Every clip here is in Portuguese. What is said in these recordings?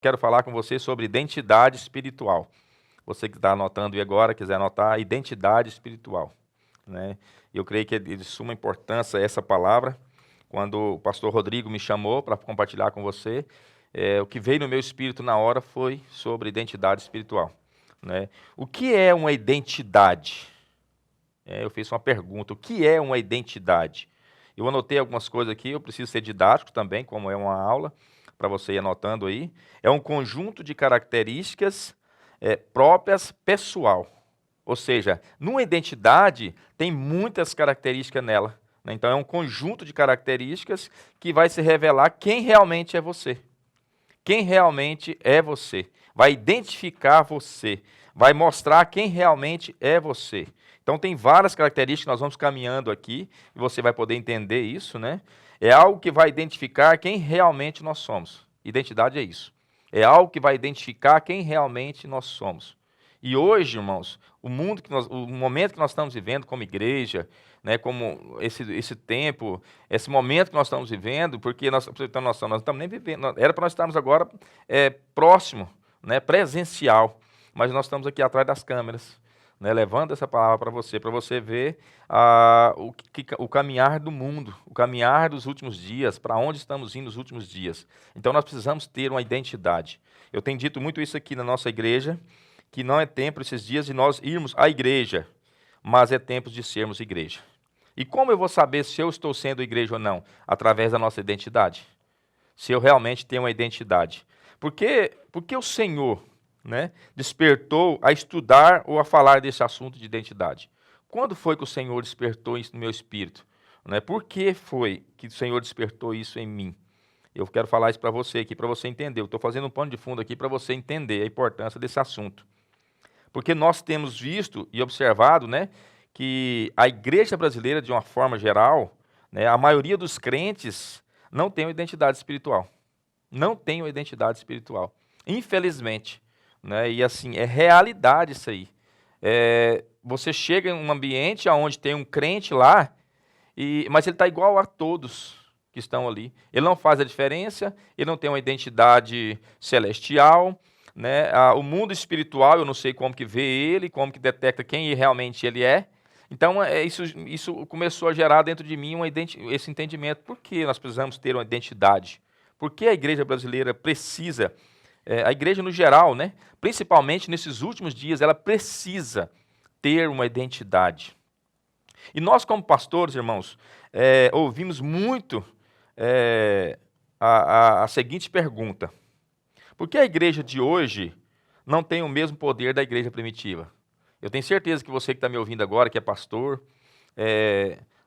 quero falar com você sobre identidade espiritual. Você que está anotando e agora quiser anotar, identidade espiritual, né? Eu creio que é de suma importância essa palavra. Quando o pastor Rodrigo me chamou para compartilhar com você, o que veio no meu espírito na hora foi sobre identidade espiritual, né? O que é uma identidade? Eu fiz uma pergunta, o que é uma identidade? Eu anotei algumas coisas aqui, eu preciso ser didático também, como é uma aula, para você ir anotando aí. É um conjunto de características próprias pessoal. Ou seja, numa identidade tem muitas características nela, né? Então é um conjunto de características que vai se revelar quem realmente é você. Quem realmente é você. Vai identificar você. Vai mostrar quem realmente é você. Então tem várias características que nós vamos caminhando aqui, e você vai poder entender isso, né? É algo que vai identificar quem realmente nós somos. Identidade é isso. É algo que vai identificar quem realmente nós somos. E hoje, irmãos, o momento que nós estamos vivendo como igreja, né, como esse tempo, esse momento que nós estamos vivendo, porque nós, pra você ter noção, nós não estamos nem vivendo, era para nós estarmos agora próximo, né, presencial, mas nós estamos aqui atrás das câmeras, né, levando essa palavra para você ver o caminhar do mundo, o caminhar dos últimos dias, para onde estamos indo nos últimos dias. Então nós precisamos ter uma identidade. Eu tenho dito muito isso aqui na nossa igreja, que não é tempo esses dias de nós irmos à igreja, mas é tempo de sermos igreja. E como eu vou saber se eu estou sendo igreja ou não? Através da nossa identidade. Se eu realmente tenho uma identidade. Porque o Senhor, né, despertou a estudar ou a falar desse assunto de identidade? Quando foi que o Senhor despertou isso no meu espírito? Né? Por que foi que o Senhor despertou isso em mim? Eu quero falar isso para você aqui, para você entender. Eu estou fazendo um pano de fundo aqui para você entender a importância desse assunto. Porque nós temos visto e observado, né, que a igreja brasileira, de uma forma geral, né, a maioria dos crentes não tem uma identidade espiritual. Não tem uma identidade espiritual. Infelizmente. Né, e assim, é realidade isso aí. Você chega em um ambiente onde tem um crente lá, mas ele está igual a todos que estão ali. Ele não faz a diferença, ele não tem uma identidade celestial, né? O mundo espiritual, eu não sei como que vê ele, como que detecta quem realmente ele é. Então, isso começou a gerar dentro de mim esse entendimento. Por que nós precisamos ter uma identidade? Por que a igreja brasileira precisa, a igreja no geral, né? Principalmente nesses últimos dias, ela precisa ter uma identidade. E nós, como pastores, irmãos, ouvimos muito a seguinte pergunta: por que a igreja de hoje não tem o mesmo poder da igreja primitiva? Eu tenho certeza que você que está me ouvindo agora, que é pastor,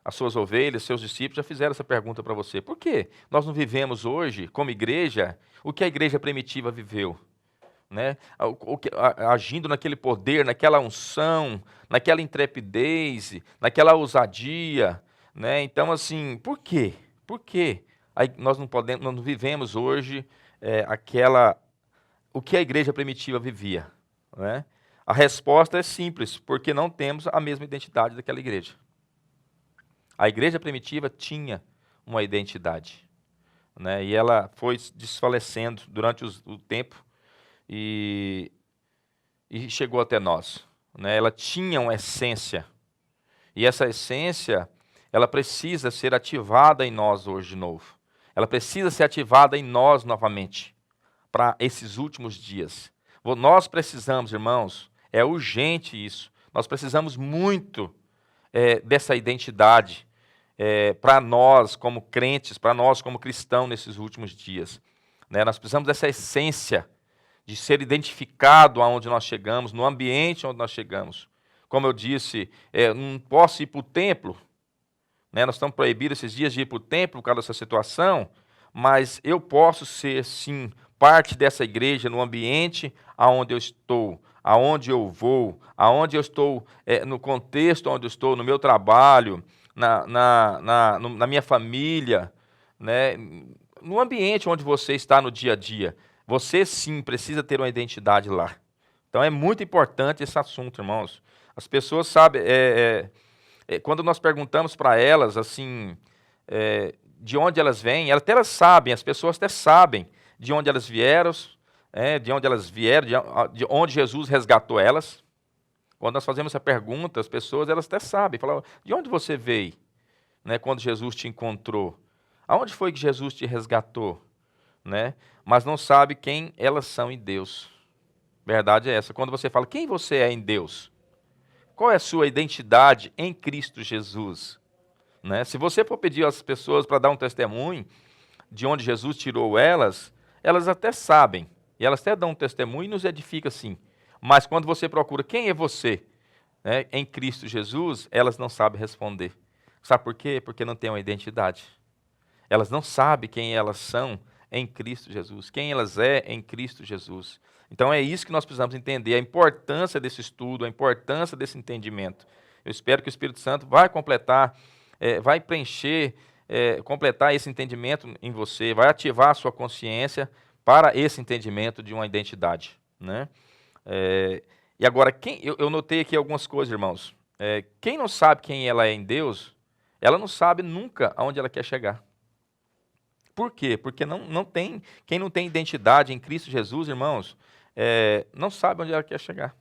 as suas ovelhas, seus discípulos já fizeram essa pergunta para você. Por que nós não vivemos hoje, como igreja, o que a igreja primitiva viveu? Né? Agindo naquele poder, naquela unção, naquela intrepidez, naquela ousadia, né? Então, assim, por quê? Por que nós não vivemos hoje o que a igreja primitiva vivia? Né? A resposta é simples, porque não temos a mesma identidade daquela igreja. A igreja primitiva tinha uma identidade, né? E ela foi desfalecendo durante o tempo, e chegou até nós, né? Ela tinha uma essência, e essa essência, ela precisa ser ativada em nós hoje de novo. Ela precisa ser ativada em nós novamente, para esses últimos dias. Nós precisamos, irmãos, é urgente isso, nós precisamos muito dessa identidade para nós como crentes, para nós como cristãos nesses últimos dias. Né? Nós precisamos dessa essência, de ser identificado aonde nós chegamos, no ambiente onde nós chegamos. Como eu disse, não posso ir para o templo, né? Nós estamos proibidos esses dias de ir para o templo por causa dessa situação, mas eu posso ser, sim, parte dessa igreja no ambiente aonde eu estou, aonde eu vou, aonde eu estou, no contexto onde eu estou, no meu trabalho, na minha família, né? No ambiente onde você está no dia a dia. Você sim precisa ter uma identidade lá. Então é muito importante esse assunto, irmãos. As pessoas sabem, quando nós perguntamos para elas, assim, de onde elas vêm, até elas sabem, as pessoas até sabem de onde elas vieram, de onde elas vieram, de onde Jesus resgatou elas. Quando nós fazemos essa pergunta, as pessoas elas até sabem, falam, de onde você veio, né, quando Jesus te encontrou? Aonde foi que Jesus te resgatou? Né? Mas não sabe quem elas são em Deus. Verdade é essa. Quando você fala, quem você é em Deus? Qual é a sua identidade em Cristo Jesus? Né? Se você for pedir às pessoas para dar um testemunho de onde Jesus tirou elas, elas até sabem. E elas até dão um testemunho e nos edifica sim. Mas quando você procura quem é você, né, em Cristo Jesus, elas não sabem responder. Sabe por quê? Porque não tem uma identidade. Elas não sabem quem elas são em Cristo Jesus, quem elas é em Cristo Jesus. Então é isso que nós precisamos entender, a importância desse estudo, a importância desse entendimento. Eu espero que o Espírito Santo vai completar, vai preencher, completar esse entendimento em você, vai ativar a sua consciência para esse entendimento de uma identidade, né? E agora, eu notei aqui algumas coisas, irmãos. Quem não sabe quem ela é em Deus, ela não sabe nunca aonde ela quer chegar. Por quê? Porque quem não tem identidade em Cristo Jesus, irmãos, não sabe onde ela quer chegar.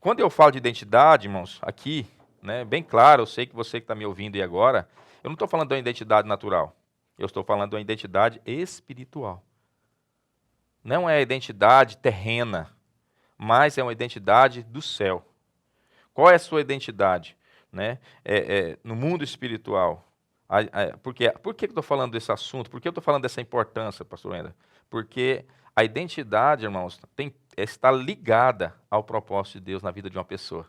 Quando eu falo de identidade, irmãos, aqui, né, bem claro, eu sei que você que está me ouvindo aí agora, eu não estou falando de uma identidade natural, eu estou falando de uma identidade espiritual. Não é a identidade terrena, mas é uma identidade do céu. Qual é a sua identidade, né? No mundo espiritual? Por que eu estou falando desse assunto? Por que eu estou falando dessa importância, pastor Wender? Porque a identidade, irmãos, está ligada ao propósito de Deus na vida de uma pessoa.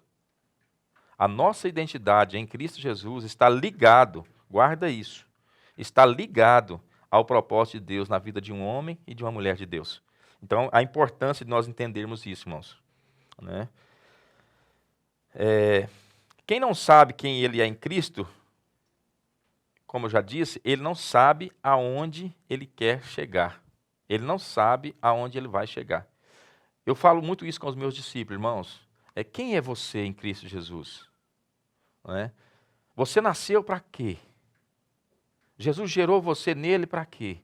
A nossa identidade em Cristo Jesus está ligado, guarda isso, está ligado ao propósito de Deus na vida de um homem e de uma mulher de Deus. Então, a importância de nós entendermos isso, irmãos, né? Quem não sabe quem ele é em Cristo, como eu já disse, ele não sabe aonde ele quer chegar. Ele não sabe aonde ele vai chegar. Eu falo muito isso com os meus discípulos, irmãos. Quem é você em Cristo Jesus? Não é? Você nasceu para quê? Jesus gerou você nele para quê?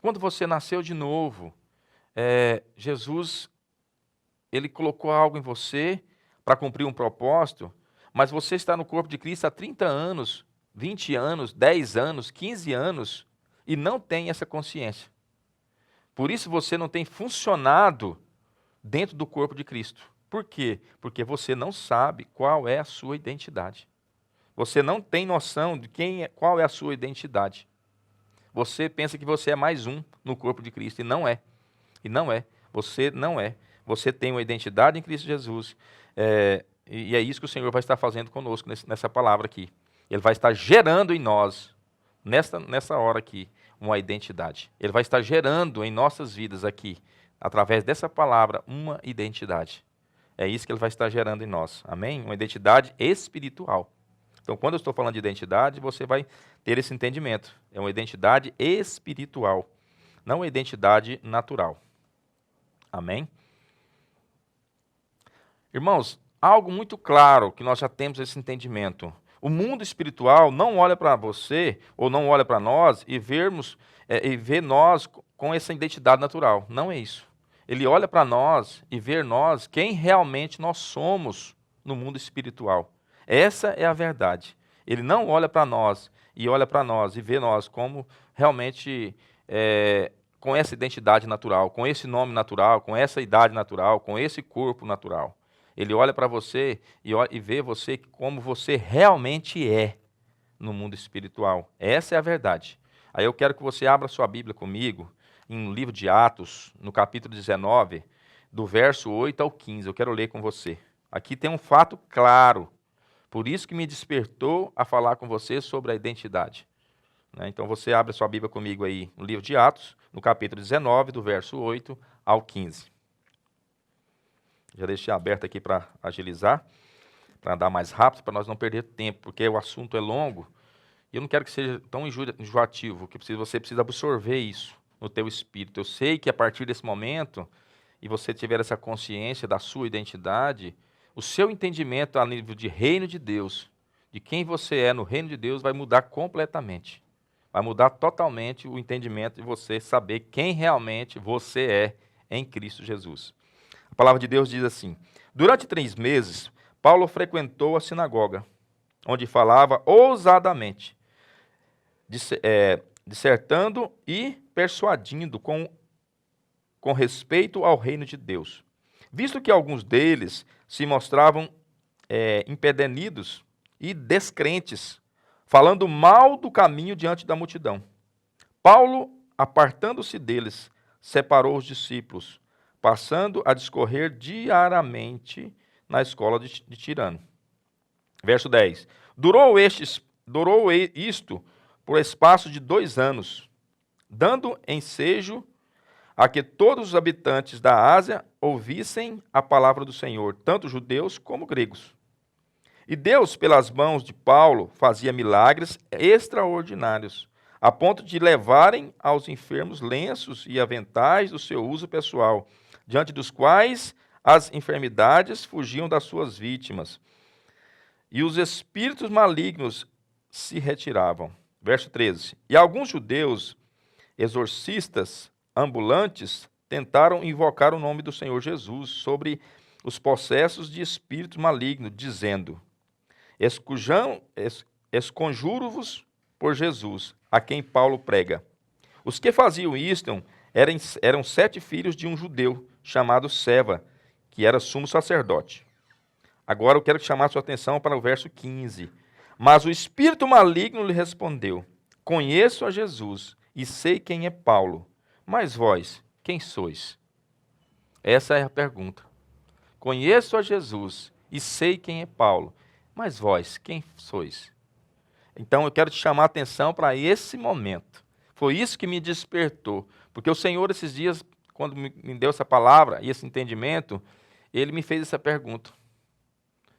Quando você nasceu de novo, Jesus, ele colocou algo em você para cumprir um propósito, mas você está no corpo de Cristo há 30 anos, 20 anos, 10 anos, 15 anos, e não tem essa consciência. Por isso você não tem funcionado dentro do corpo de Cristo. Por quê? Porque você não sabe qual é a sua identidade. Você não tem noção de qual é a sua identidade. Você pensa que você é mais um no corpo de Cristo, e não é. E não é. Você não é. Você tem uma identidade em Cristo Jesus, e é isso que o Senhor vai estar fazendo conosco nessa palavra aqui. Ele vai estar gerando em nós, nessa hora aqui, uma identidade. Ele vai estar gerando em nossas vidas aqui, através dessa palavra, uma identidade. É isso que ele vai estar gerando em nós. Amém? Uma identidade espiritual. Então, quando eu estou falando de identidade, você vai ter esse entendimento. É uma identidade espiritual, não uma identidade natural. Amém? Irmãos, algo muito claro que nós já temos esse entendimento. O mundo espiritual não olha para você ou não olha para nós e vê nós com essa identidade natural. Não é isso. Ele olha para nós e vê nós quem realmente nós somos no mundo espiritual. Essa é a verdade. Ele não olha para nós e vê nós como realmente com essa identidade natural, com esse nome natural, com essa idade natural, com esse corpo natural. Ele olha para você e vê você como você realmente é no mundo espiritual. Essa é a verdade. Aí eu quero que você abra sua Bíblia comigo, em livro de Atos, no capítulo 19, do verso 8 ao 15. Eu quero ler com você. Aqui tem um fato claro. Por isso que me despertou a falar com você sobre a identidade. Então você abre sua Bíblia comigo aí, no livro de Atos, no capítulo 19, do verso 8 ao 15. Já deixei aberto aqui para agilizar, para andar mais rápido, para nós não perder tempo, porque o assunto é longo e eu não quero que seja tão enjoativo, que você precisa absorver isso no teu espírito. Eu sei que a partir desse momento, e você tiver essa consciência da sua identidade, o seu entendimento a nível de reino de Deus, de quem você é no reino de Deus, vai mudar completamente. Vai mudar totalmente o entendimento de você saber quem realmente você é em Cristo Jesus. A palavra de Deus diz assim: durante 3 meses, Paulo frequentou a sinagoga, onde falava ousadamente, dissertando e persuadindo com respeito ao reino de Deus. Visto que alguns deles se mostravam empedernidos e descrentes, falando mal do caminho diante da multidão. Paulo, apartando-se deles, separou os discípulos, passando a discorrer diariamente na escola de Tirano. Verso 10. Durou isto por espaço de 2 anos, dando ensejo a que todos os habitantes da Ásia ouvissem a palavra do Senhor, tanto judeus como gregos. E Deus, pelas mãos de Paulo, fazia milagres extraordinários, a ponto de levarem aos enfermos lenços e aventais do seu uso pessoal, diante dos quais as enfermidades fugiam das suas vítimas, e os espíritos malignos se retiravam. Verso 13. E alguns judeus exorcistas ambulantes tentaram invocar o nome do Senhor Jesus sobre os possessos de espíritos malignos, dizendo: esconjuro-vos por Jesus, a quem Paulo prega. Os que faziam isto eram 7 filhos de um judeu chamado Seva, que era sumo sacerdote. Agora eu quero chamar a sua atenção para o verso 15. Mas o espírito maligno lhe respondeu: conheço a Jesus e sei quem é Paulo, mas vós, quem sois? Essa é a pergunta. Conheço a Jesus e sei quem é Paulo, mas vós, quem sois? Então eu quero te chamar a atenção para esse momento. Foi isso que me despertou, porque o Senhor esses dias, quando me deu essa palavra e esse entendimento, Ele me fez essa pergunta.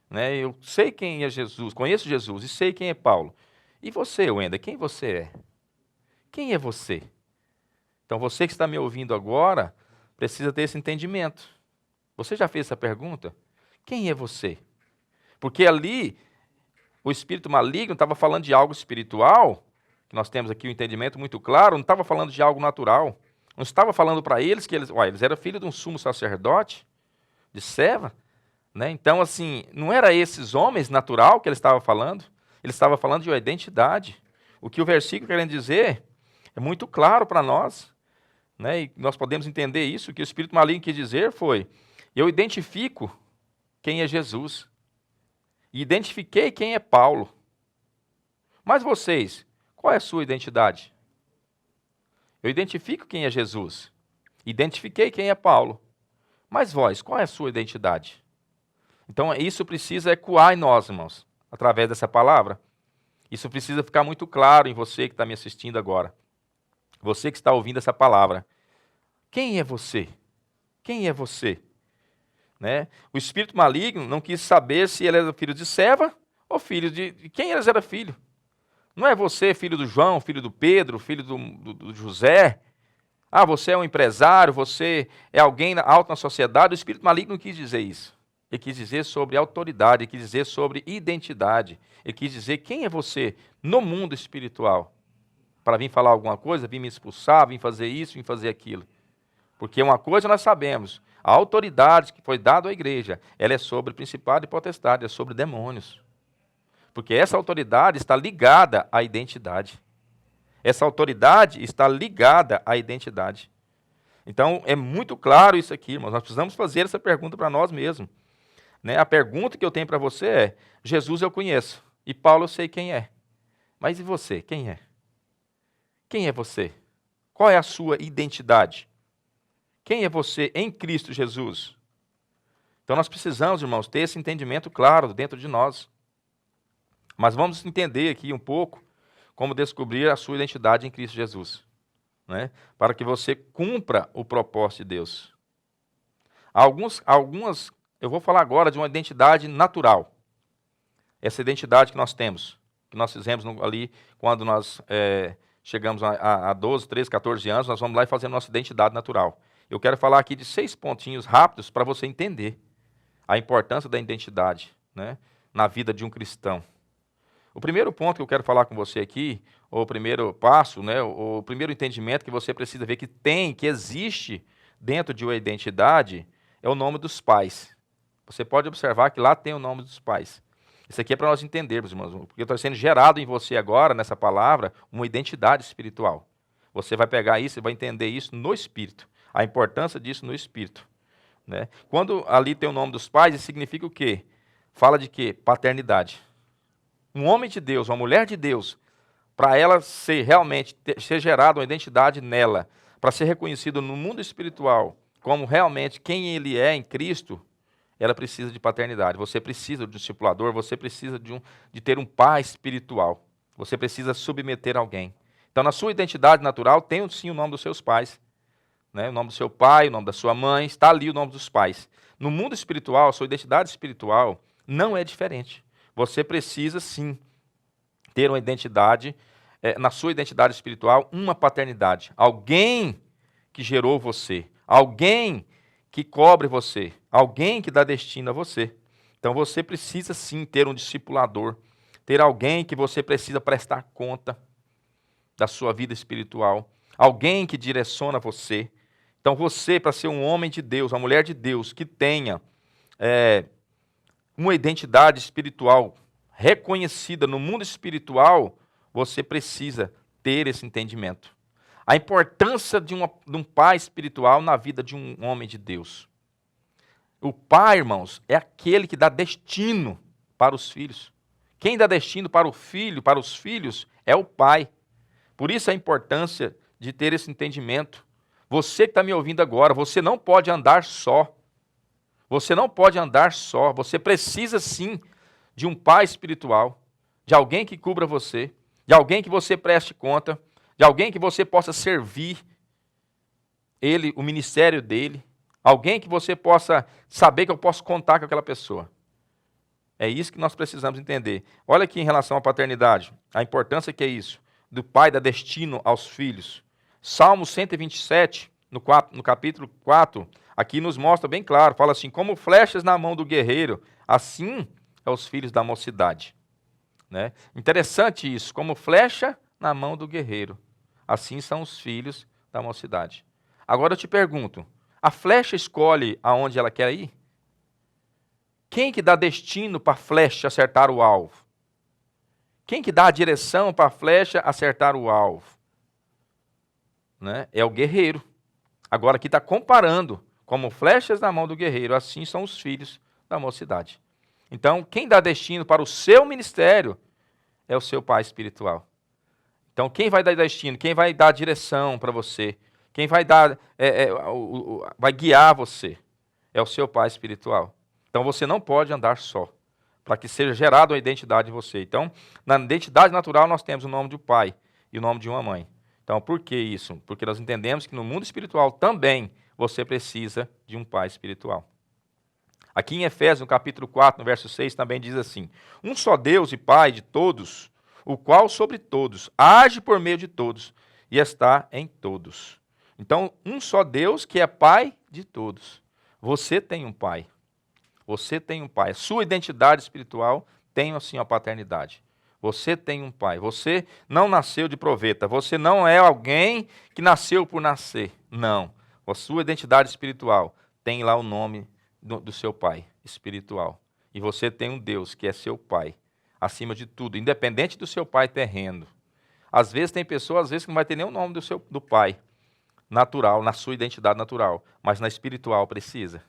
Né? Eu sei quem é Jesus, conheço Jesus e sei quem é Paulo. E você, Wenda, quem você é? Quem é você? Então você que está me ouvindo agora, precisa ter esse entendimento. Você já fez essa pergunta? Quem é você? Porque ali, o espírito maligno estava falando de algo espiritual, que nós temos aqui um entendimento muito claro, não estava falando de algo natural. Não estava falando para eles que eles eram filhos de um sumo sacerdote, de Seva. Né? Então, assim, não era esses homens natural que ele estava falando, ele estava falando de uma identidade. O que o versículo querendo dizer é muito claro para nós, né? E nós podemos entender isso, o que o espírito maligno quis dizer foi: eu identifico quem é Jesus, e identifiquei quem é Paulo. Mas vocês, qual é a sua identidade? Eu identifico quem é Jesus, identifiquei quem é Paulo. Mas vós, qual é a sua identidade? Então, isso precisa ecoar em nós, irmãos, através dessa palavra. Isso precisa ficar muito claro em você que está me assistindo agora. Você que está ouvindo essa palavra. Quem é você? Quem é você? Né? O espírito maligno não quis saber se ele era filho de Seva ou filho de quem eles eram filho. Não é você filho do João, filho do Pedro, filho do José. Ah, você é um empresário, você é alguém alto na sociedade. O espírito maligno não quis dizer isso. Ele quis dizer sobre autoridade, ele quis dizer sobre identidade. Ele quis dizer quem é você no mundo espiritual. Para vir falar alguma coisa, vir me expulsar, vir fazer isso, vir fazer aquilo. Porque uma coisa nós sabemos, a autoridade que foi dada à igreja, ela é sobre principado e potestade, é sobre demônios. Porque essa autoridade está ligada à identidade. Essa autoridade está ligada à identidade. Então, é muito claro isso aqui, irmãos. Nós precisamos fazer essa pergunta para nós mesmos. Né? A pergunta que eu tenho para você é: Jesus eu conheço, e Paulo eu sei quem é. Mas e você, quem é? Quem é você? Qual é a sua identidade? Quem é você em Cristo Jesus? Então nós precisamos, irmãos, ter esse entendimento claro dentro de nós. Mas vamos entender aqui um pouco como descobrir a sua identidade em Cristo Jesus, né? Para que você cumpra o propósito de Deus. Eu vou falar agora de uma identidade natural. Essa identidade que nós temos, que nós fizemos ali quando nós chegamos a 12, 13, 14 anos, nós vamos lá e fazemos nossa identidade natural. Eu quero falar aqui de 6 pontinhos rápidos para você entender a importância da identidade, né, na vida de um cristão. O primeiro ponto que eu quero falar com você aqui, o primeiro passo, né, o primeiro entendimento que você precisa ver que existe dentro de uma identidade, é o nome dos pais. Você pode observar que lá tem o nome dos pais. Isso aqui é para nós entendermos, irmãos, porque está sendo gerado em você agora, nessa palavra, uma identidade espiritual. Você vai pegar isso e vai entender isso no Espírito, a importância disso no Espírito. Né? Quando ali tem o nome dos pais, isso significa o quê? Fala de quê? Paternidade. Um homem de Deus, uma mulher de Deus, para ela ser realmente, ser gerada uma identidade nela, para ser reconhecido no mundo espiritual como realmente quem ele é em Cristo, ela precisa de paternidade. Você precisa de um discipulador, você precisa de ter um pai espiritual. Você precisa submeter alguém. Então, na sua identidade natural, tem sim o nome dos seus pais. Né? O nome do seu pai, o nome da sua mãe, está ali o nome dos pais. No mundo espiritual, a sua identidade espiritual não é diferente. Você precisa, sim, ter uma identidade, na sua identidade espiritual, uma paternidade. Alguém que gerou você. Alguém que cobre você. Alguém que dá destino a você. Então você precisa, sim, ter um discipulador. Ter alguém que você precisa prestar conta da sua vida espiritual. Alguém que direciona você. Então você, para ser um homem de Deus, uma mulher de Deus, que tenha uma identidade espiritual reconhecida no mundo espiritual, você precisa ter esse entendimento. A importância de um pai espiritual na vida de um homem de Deus. O pai, irmãos, é aquele que dá destino para os filhos. Quem dá destino para o filho, para os filhos, é o pai. Por isso a importância de ter esse entendimento. Você que está me ouvindo agora, você não pode andar só. Você não pode andar só. Você precisa sim de um pai espiritual, de alguém que cubra você, de alguém que você preste conta, de alguém que você possa servir ele, o ministério dele, alguém que você possa saber que eu posso contar com aquela pessoa. É isso que nós precisamos entender. Olha aqui em relação à paternidade, a importância que é isso, do pai dar destino aos filhos. Salmo 127, no capítulo 4, aqui nos mostra bem claro, fala assim, como flechas na mão do guerreiro, assim é os filhos da mocidade. Né? Interessante isso, como flecha na mão do guerreiro, assim são os filhos da mocidade. Agora eu te pergunto, a flecha escolhe aonde ela quer ir? Quem que dá destino para a flecha acertar o alvo? Quem que dá a direção para a flecha acertar o alvo? Né? É o guerreiro. Agora aqui está comparando, como flechas na mão do guerreiro, assim são os filhos da mocidade. Então, quem dá destino para o seu ministério é o seu pai espiritual. Então, quem vai dar destino, quem vai dar direção para você, quem vai dar, vai guiar você, é o seu pai espiritual. Então, você não pode andar só, para que seja gerada uma identidade em você. Então, na identidade natural, nós temos o nome de um pai e o nome de uma mãe. Então, por que isso? Porque nós entendemos que no mundo espiritual também você precisa de um pai espiritual. Aqui em Efésios, no capítulo 4, no verso 6, também diz assim, um só Deus e Pai de todos, o qual sobre todos, age por meio de todos e está em todos. Então, um só Deus que é Pai de todos. Você tem um Pai. Você tem um Pai. A sua identidade espiritual tem, assim, a paternidade. Você tem um Pai. Você não nasceu de proveta. Você não é alguém que nasceu por nascer. Não. A sua identidade espiritual tem lá o nome do seu pai espiritual. E você tem um Deus que é seu pai, acima de tudo, independente do seu pai terreno. Às vezes tem pessoas, que não vai ter nem o nome do pai natural, na sua identidade natural, mas na espiritual precisa.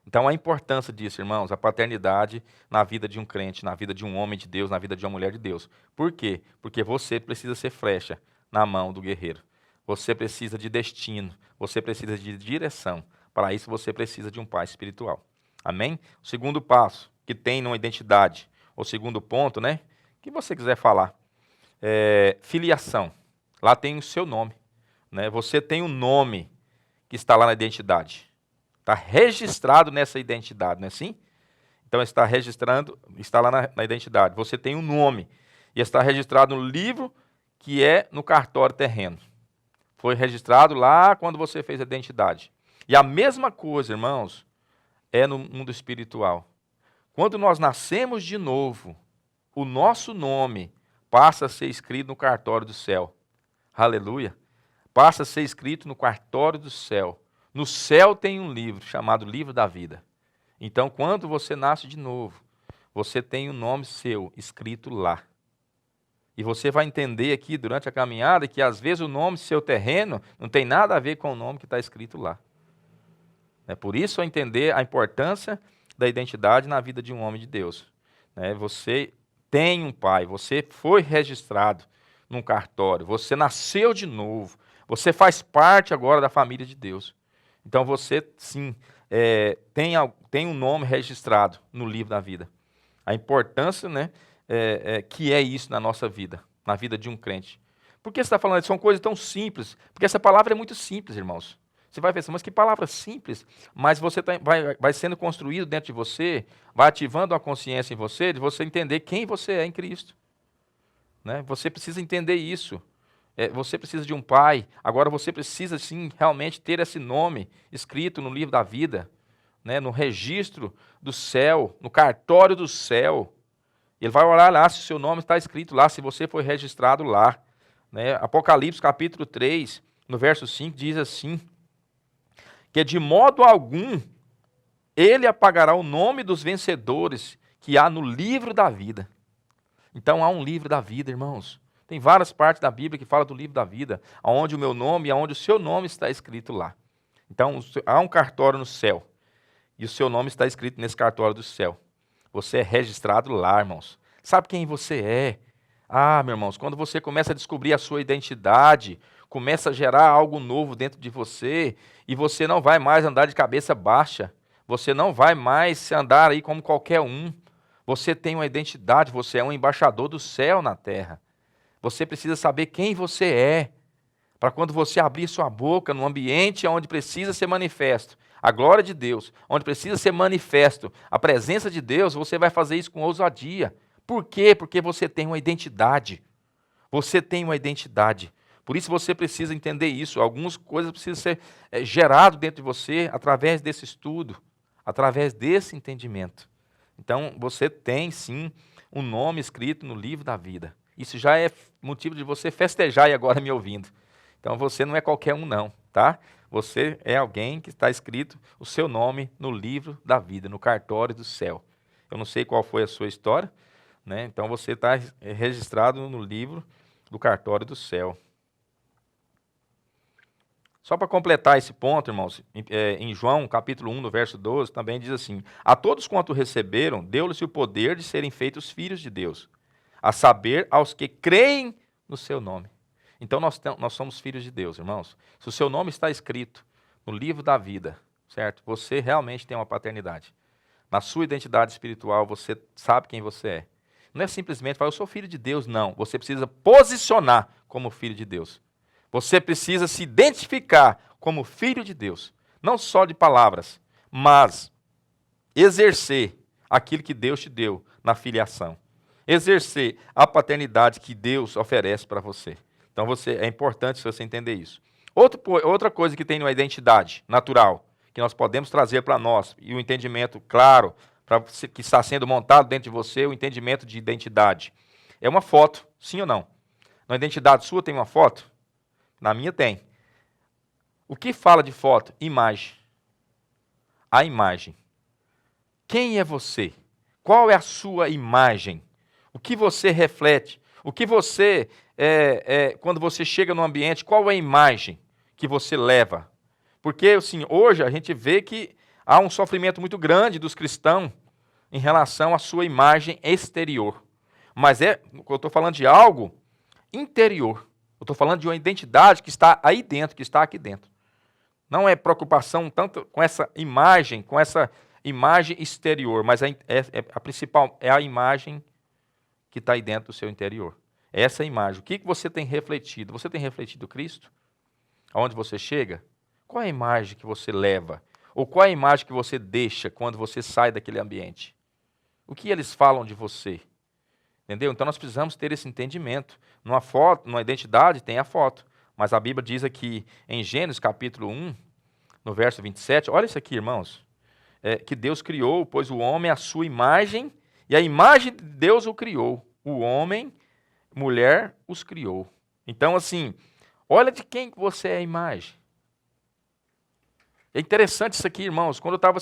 Então a importância disso, irmãos, a paternidade na vida de um crente, na vida de um homem de Deus, na vida de uma mulher de Deus. Por quê? Porque você precisa ser flecha na mão do guerreiro. Você precisa de destino, você precisa de direção. Para isso você precisa de um pai espiritual. Amém? O segundo passo, que tem numa identidade, o segundo ponto, né? Que você quiser falar, filiação. Lá tem o seu nome. Né? Você tem um nome que está lá na identidade. Está registrado nessa identidade, não é assim? Então está registrando, está lá na identidade. Você tem um nome e está registrado no livro que é no cartório terreno. Foi registrado lá quando você fez a identidade. E a mesma coisa, irmãos, é no mundo espiritual. Quando nós nascemos de novo, o nosso nome passa a ser escrito no cartório do céu. Aleluia. Passa a ser escrito no cartório do céu. No céu tem um livro chamado Livro da Vida. Então, quando você nasce de novo, você tem o nome seu escrito lá. E você vai entender aqui durante a caminhada que às vezes o nome seu terreno não tem nada a ver com o nome que está escrito lá. É por isso a entender a importância da identidade na vida de um homem de Deus. Você tem um pai, você foi registrado num cartório, você nasceu de novo, você faz parte agora da família de Deus. Então você, sim, tem um nome registrado no livro da vida. A importância, que é isso na nossa vida, na vida de um crente. Por que você está falando isso? São coisas tão simples, porque essa palavra é muito simples, irmãos. Você vai pensar, mas que palavra simples, mas você vai sendo construído dentro de você, vai ativando a consciência em você, de você entender quem você é em Cristo. Você precisa entender isso. Você precisa de um pai, agora você precisa sim realmente ter esse nome escrito no livro da vida, no registro do céu, no cartório do céu. Ele vai olhar lá se o seu nome está escrito lá, se você foi registrado lá. Apocalipse capítulo 3, no verso 5, diz assim, que de modo algum ele apagará o nome dos vencedores que há no livro da vida. Então há um livro da vida, irmãos. Tem várias partes da Bíblia que falam do livro da vida, onde o meu nome e onde o seu nome está escrito lá. Então há um cartório no céu, e o seu nome está escrito nesse cartório do céu. Você é registrado lá, irmãos. Sabe quem você é? Ah, meus irmãos, quando você começa a descobrir a sua identidade, começa a gerar algo novo dentro de você, e você não vai mais andar de cabeça baixa, você não vai mais andar aí como qualquer um. Você tem uma identidade, você é um embaixador do céu na terra. Você precisa saber quem você é, para quando você abrir sua boca no ambiente onde precisa ser manifesto a glória de Deus, onde precisa ser manifesto a presença de Deus, você vai fazer isso com ousadia. Por quê? Porque você tem uma identidade. Você tem uma identidade. Por isso você precisa entender isso. Algumas coisas precisam ser gerado dentro de você através desse estudo, através desse entendimento. Então, você tem, sim, um nome escrito no livro da vida. Isso já é motivo de você festejar e agora me ouvindo. Então, você não é qualquer um, não, tá? Você é alguém que está escrito o seu nome no livro da vida, no cartório do céu. Eu não sei qual foi a sua história, Então, você está registrado no livro do cartório do céu. Só para completar esse ponto, irmãos, em João, capítulo 1, no verso 12, também diz assim, a todos quanto receberam, deu-lhes o poder de serem feitos filhos de Deus, a saber, aos que creem no seu nome. Então, nós somos filhos de Deus, irmãos. Se o seu nome está escrito no livro da vida, certo? Você realmente tem uma paternidade. Na sua identidade espiritual, você sabe quem você é. Não é simplesmente falar, eu sou filho de Deus, não. Você precisa posicionar como filho de Deus. Você precisa se identificar como filho de Deus. Não só de palavras, mas exercer aquilo que Deus te deu na filiação. Exercer a paternidade que Deus oferece para você. Então é importante você entender isso. Outra coisa que tem uma identidade natural, que nós podemos trazer para nós, e o entendimento claro, que está sendo montado dentro de você, o entendimento de identidade, é uma foto, sim ou não? Na identidade sua tem uma foto? Na minha tem. O que fala de foto? Imagem. A imagem. Quem é você? Qual é a sua imagem? O que você reflete? O que você, quando você chega no ambiente, qual é a imagem que você leva? Porque, assim, hoje a gente vê que há um sofrimento muito grande dos cristãos em relação à sua imagem exterior. Mas eu estou falando de algo interior. Eu estou falando de uma identidade que está aí dentro, que está aqui dentro. Não é preocupação tanto com essa imagem exterior, mas a principal é a imagem que está aí dentro do seu interior. É essa imagem. O que você tem refletido? Você tem refletido Cristo? Aonde você chega? Qual é a imagem que você leva? Ou qual é a imagem que você deixa quando você sai daquele ambiente? O que eles falam de você? Entendeu? Então nós precisamos ter esse entendimento. Numa foto, numa identidade, tem a foto. Mas a Bíblia diz aqui em Gênesis capítulo 1, no verso 27, olha isso aqui, irmãos. Que Deus criou, pois o homem à sua imagem, e a imagem de Deus o criou. O homem mulher os criou. Então, assim, olha de quem você é a imagem. É interessante isso aqui, irmãos. Quando eu estava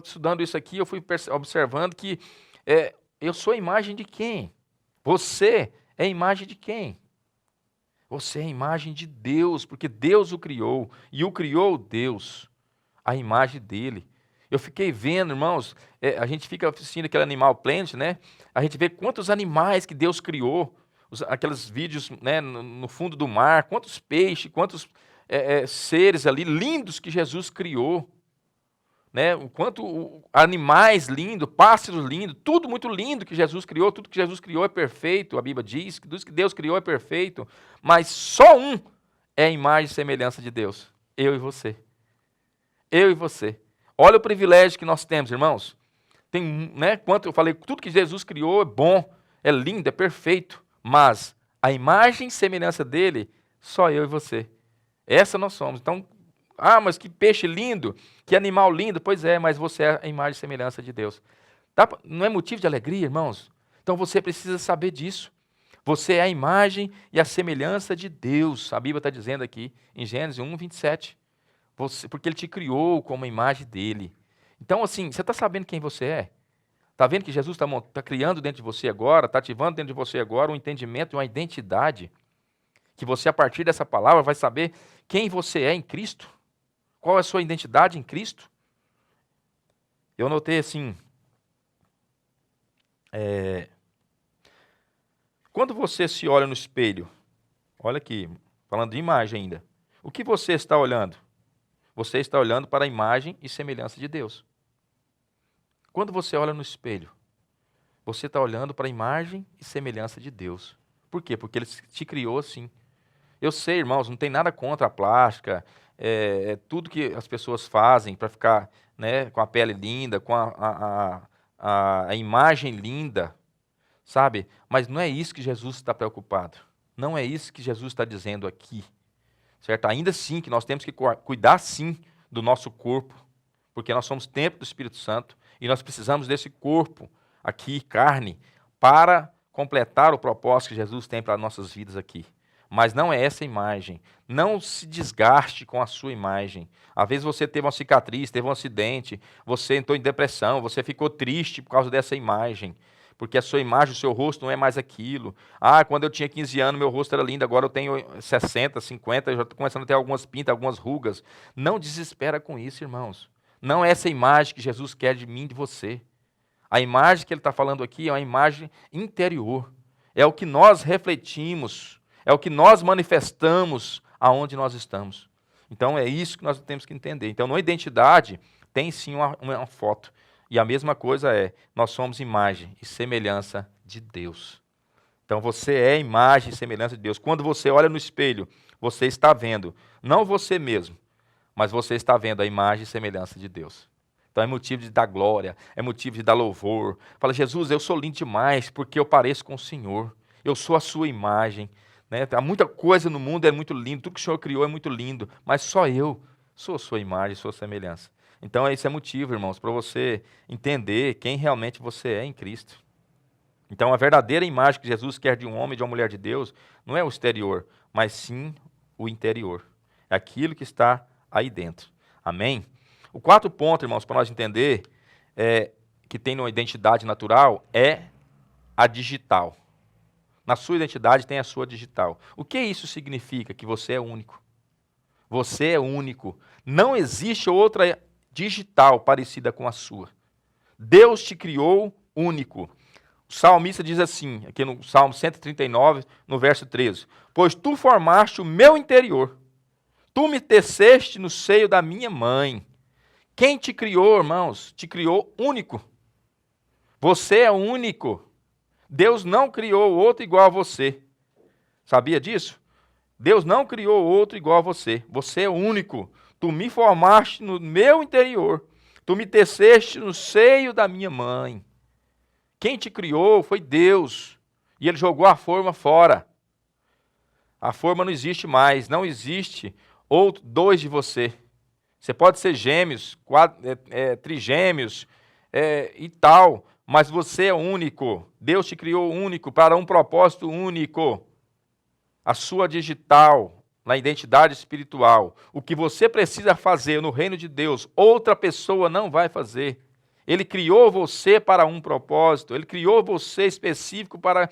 estudando isso aqui, eu fui observando que eu sou a imagem de quem? Você é a imagem de quem? Você é a imagem de Deus, porque Deus o criou, e o criou Deus, a imagem dele. Eu fiquei vendo, irmãos, a gente fica assistindo aquele Animal Planet, né? A gente vê quantos animais que Deus criou, aqueles vídeos, né, no fundo do mar, quantos peixes, quantos seres ali lindos que Jesus criou, né? Quanto animais lindos, pássaros lindos, tudo muito lindo que Jesus criou, tudo que Jesus criou é perfeito, a Bíblia diz que tudo que Deus criou é perfeito, mas só um é a imagem e semelhança de Deus, eu e você. Eu e você. Olha o privilégio que nós temos, irmãos. Tem, né, quanto eu falei, tudo que Jesus criou é bom, é lindo, é perfeito, mas a imagem e semelhança dele, só eu e você. Essa nós somos. Então, mas que peixe lindo, que animal lindo. Pois é, mas você é a imagem e semelhança de Deus. Não é motivo de alegria, irmãos? Então você precisa saber disso. Você é a imagem e a semelhança de Deus. A Bíblia está dizendo aqui, em Gênesis 1, 27. Porque Ele te criou como a imagem dEle. Então, assim, você está sabendo quem você é? Está vendo que Jesus está criando dentro de você agora, está ativando dentro de você agora um entendimento e uma identidade, que você, a partir dessa palavra, vai saber quem você é em Cristo, qual é a sua identidade em Cristo. Eu notei assim, quando você se olha no espelho, olha aqui, falando de imagem ainda, o que você está olhando? Você está olhando para a imagem e semelhança de Deus. Quando você olha no espelho, você está olhando para a imagem e semelhança de Deus. Por quê? Porque Ele te criou assim. Eu sei, irmãos, não tem nada contra a plástica, tudo que as pessoas fazem para ficar, né, com a pele linda, com a imagem linda, sabe? Mas não é isso que Jesus está preocupado. Não é isso que Jesus está dizendo aqui. Certo? Ainda sim que nós temos que cuidar sim do nosso corpo, porque nós somos templo do Espírito Santo e nós precisamos desse corpo aqui, carne, para completar o propósito que Jesus tem para nossas vidas aqui. Mas não é essa imagem. Não se desgaste com a sua imagem. Às vezes você teve uma cicatriz, teve um acidente, você entrou em depressão, você ficou triste por causa dessa imagem. Porque a sua imagem, o seu rosto não é mais aquilo. Quando eu tinha 15 anos, meu rosto era lindo, agora eu tenho 60, 50, eu já estou começando a ter algumas pintas, algumas rugas. Não desespera com isso, irmãos. Não é essa imagem que Jesus quer de mim e de você. A imagem que ele está falando aqui é uma imagem interior. É o que nós refletimos, é o que nós manifestamos aonde nós estamos. Então é isso que nós temos que entender. Então, na identidade, tem sim uma foto. E a mesma coisa nós somos imagem e semelhança de Deus. Então você é imagem e semelhança de Deus. Quando você olha no espelho, você está vendo, não você mesmo, mas você está vendo a imagem e semelhança de Deus. Então é motivo de dar glória, é motivo de dar louvor. Fala, Jesus, eu sou lindo demais porque eu pareço com o Senhor. Eu sou a sua imagem. Né? Há muita coisa no mundo, é muito lindo, tudo que o Senhor criou é muito lindo, mas só eu sou a sua imagem, sua semelhança. Então, esse é motivo, irmãos, para você entender quem realmente você é em Cristo. Então, a verdadeira imagem que Jesus quer de um homem e de uma mulher de Deus não é o exterior, mas sim o interior. É aquilo que está aí dentro. Amém? O quarto ponto, irmãos, para nós entender que tem uma identidade natural é a digital. Na sua identidade tem a sua digital. O que isso significa? Que você é único. Você é único. Não existe outra digital parecida com a sua. Deus te criou único. O salmista diz assim, aqui no Salmo 139, no verso 13: Pois tu formaste o meu interior, tu me teceste no seio da minha mãe. Quem te criou, irmãos? Te criou único. Você é único. Deus não criou outro igual a você. Sabia disso? Deus não criou outro igual a você. Você é único. Tu me formaste no meu interior. Tu me teceste no seio da minha mãe. Quem te criou foi Deus. E Ele jogou a forma fora. A forma não existe mais. Não existe dois de você. Você pode ser gêmeos, trigêmeos e tal. mas você é único. Deus te criou único para um propósito único. A sua digital, na identidade espiritual, o que você precisa fazer no reino de Deus, outra pessoa não vai fazer. Ele criou você para um propósito, Ele criou você específico para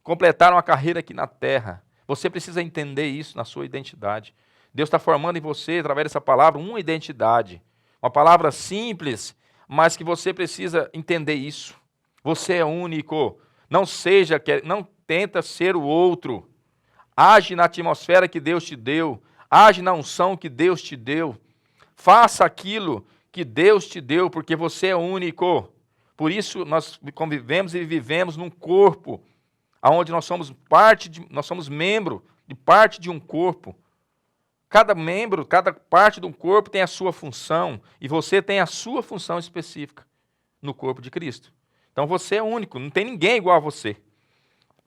completar uma carreira aqui na terra. Você precisa entender isso na sua identidade. Deus está formando em você, através dessa palavra, uma identidade. Uma palavra simples, mas que você precisa entender isso. Você é único. Não tenta ser o outro. Age na atmosfera que Deus te deu. Age na unção que Deus te deu. Faça aquilo que Deus te deu, porque você é único. Por isso nós convivemos e vivemos num corpo, onde nós somos membro de parte de um corpo. Cada membro, cada parte de um corpo tem a sua função, e você tem a sua função específica no corpo de Cristo. Então você é único, não tem ninguém igual a você.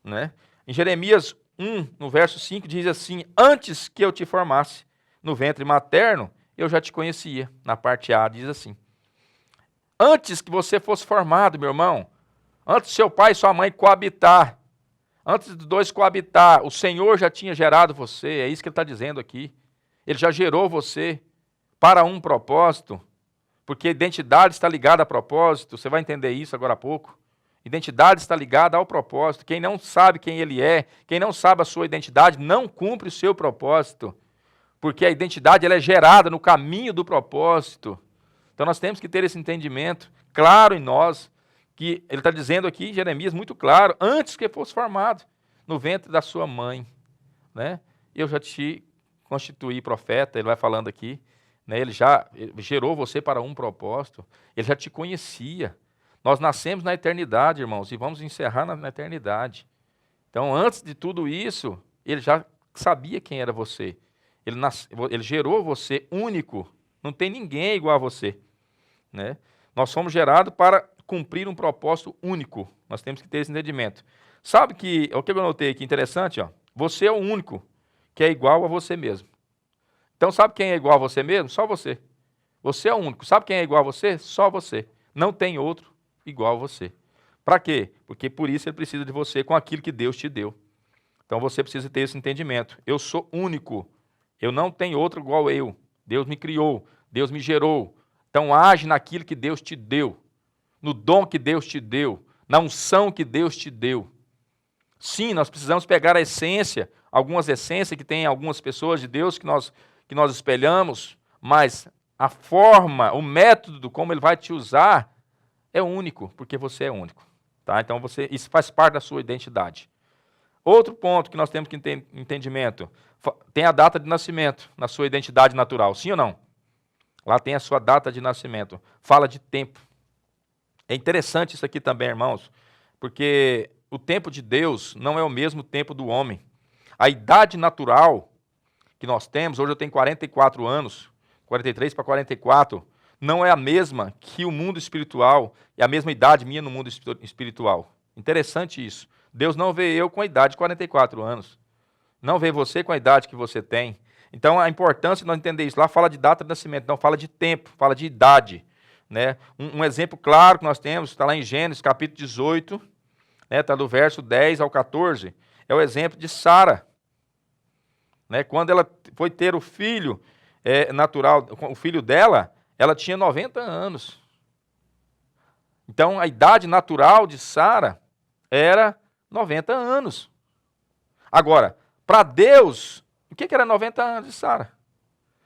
Né? Em Jeremias 1, no verso 5, diz assim: antes que eu te formasse no ventre materno, eu já te conhecia. Na parte A diz assim: antes que você fosse formado, meu irmão, antes seu pai e sua mãe coabitar, antes dos dois coabitar, o Senhor já tinha gerado você. É isso que ele está dizendo aqui. Ele já gerou você para um propósito, porque identidade está ligada a propósito. Você vai entender isso agora há pouco. Identidade está ligada ao propósito. Quem não sabe quem ele é, quem não sabe a sua identidade, não cumpre o seu propósito, porque a identidade ela é gerada no caminho do propósito. Então nós temos que ter esse entendimento claro em nós, que ele está dizendo aqui em Jeremias muito claro: antes que fosse formado no ventre da sua mãe, né, eu já te constituí profeta. Ele vai falando aqui, né, ele gerou você para um propósito, ele já te conhecia. Nós nascemos na eternidade, irmãos, e vamos encerrar na eternidade. Então, antes de tudo isso, ele já sabia quem era você. Ele gerou você único, não tem ninguém igual a você. Né? Nós somos gerados para cumprir um propósito único. Nós temos que ter esse entendimento. Sabe o que eu notei aqui interessante? Ó? Você é o único que é igual a você mesmo. Então, sabe quem é igual a você mesmo? Só você. Você é o único. Sabe quem é igual a você? Só você. Não tem outro igual a você. Para quê? Porque por isso ele precisa de você com aquilo que Deus te deu. Então você precisa ter esse entendimento. Eu sou único. Eu não tenho outro igual a eu. Deus me criou. Deus me gerou. Então age naquilo que Deus te deu. No dom que Deus te deu. Na unção que Deus te deu. Sim, nós precisamos pegar a essência, algumas essências que tem algumas pessoas de Deus que nós espelhamos, mas a forma, o método como ele vai te usar é único, porque você é único. Tá? Então isso faz parte da sua identidade. Outro ponto que nós temos que ter entendimento, tem a data de nascimento na sua identidade natural, sim ou não? Lá tem a sua data de nascimento. Fala de tempo. É interessante isso aqui também, irmãos, porque o tempo de Deus não é o mesmo tempo do homem. A idade natural que nós temos, hoje eu tenho 44 anos, 43 para 44, não é a mesma que o mundo espiritual, é a mesma idade minha no mundo espiritual. Interessante isso. Deus não vê eu com a idade de 44 anos. Não vê você com a idade que você tem. Então, a importância de nós entender isso. Lá fala de data de nascimento, não fala de tempo, fala de idade. Né? Um exemplo claro que nós temos, está lá em Gênesis, capítulo 18, está do verso 10 ao 14, é o exemplo de Sara. Né? Quando ela foi ter o filho natural, o filho dela, ela tinha 90 anos. Então, a idade natural de Sara era 90 anos. Agora, para Deus, o que era 90 anos de Sara?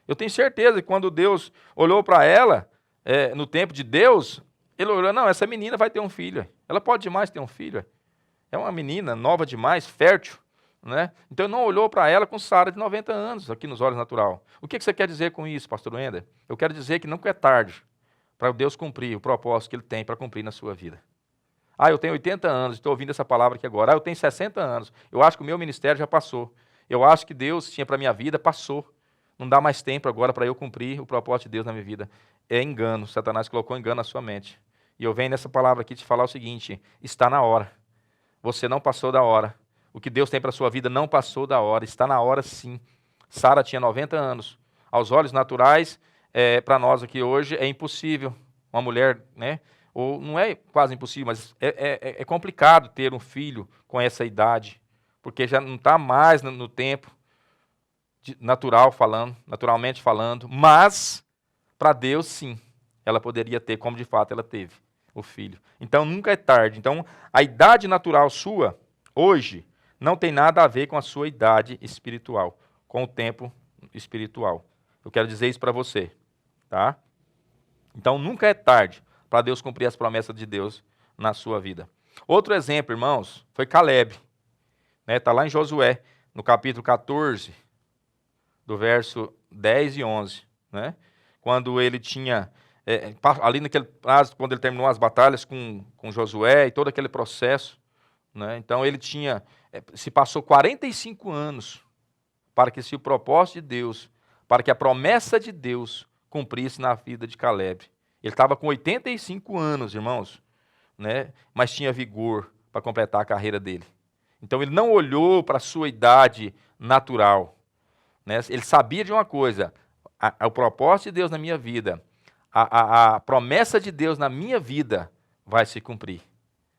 Eu tenho certeza que quando Deus olhou para ela, no tempo de Deus, ele olhou: não, essa menina vai ter um filho. Ela pode demais ter um filho. É uma menina nova demais, fértil. Né? Então, ele não olhou para ela com Sara de 90 anos, aqui nos olhos natural. O que você quer dizer com isso, pastor Wender? Eu quero dizer que nunca é tarde para Deus cumprir o propósito que ele tem para cumprir na sua vida. Eu tenho 80 anos, estou ouvindo essa palavra aqui agora. Eu tenho 60 anos, eu acho que o meu ministério já passou. Eu acho que Deus tinha para a minha vida, passou. Não dá mais tempo agora para eu cumprir o propósito de Deus na minha vida. É engano, Satanás colocou engano na sua mente. E eu venho nessa palavra aqui te falar o seguinte: está na hora. Você não passou da hora. O que Deus tem para a sua vida não passou da hora, está na hora sim. Sara tinha 90 anos. Aos olhos naturais, para nós aqui hoje, é impossível uma mulher, né, ou não é quase impossível, mas é complicado ter um filho com essa idade, porque já não está mais no tempo naturalmente falando, mas para Deus sim, ela poderia ter, como de fato ela teve, o filho. Então nunca é tarde. Então a idade natural sua, hoje, não tem nada a ver com a sua idade espiritual, com o tempo espiritual. Eu quero dizer isso para você, tá? Então nunca é tarde para Deus cumprir as promessas de Deus na sua vida. Outro exemplo, irmãos, foi Caleb. Está lá em Josué, no capítulo 14, do verso 10 e 11. Né? Quando ele tinha, ali naquele prazo, quando ele terminou as batalhas com Josué e todo aquele processo, né? Então ele tinha, se passou 45 anos para que se o propósito de Deus, para que a promessa de Deus cumprisse na vida de Caleb. Ele estava com 85 anos, irmãos, né? Mas tinha vigor para completar a carreira dele. Então ele não olhou para a sua idade natural, né? Ele sabia de uma coisa, o propósito de Deus na minha vida, a promessa de Deus na minha vida vai se cumprir.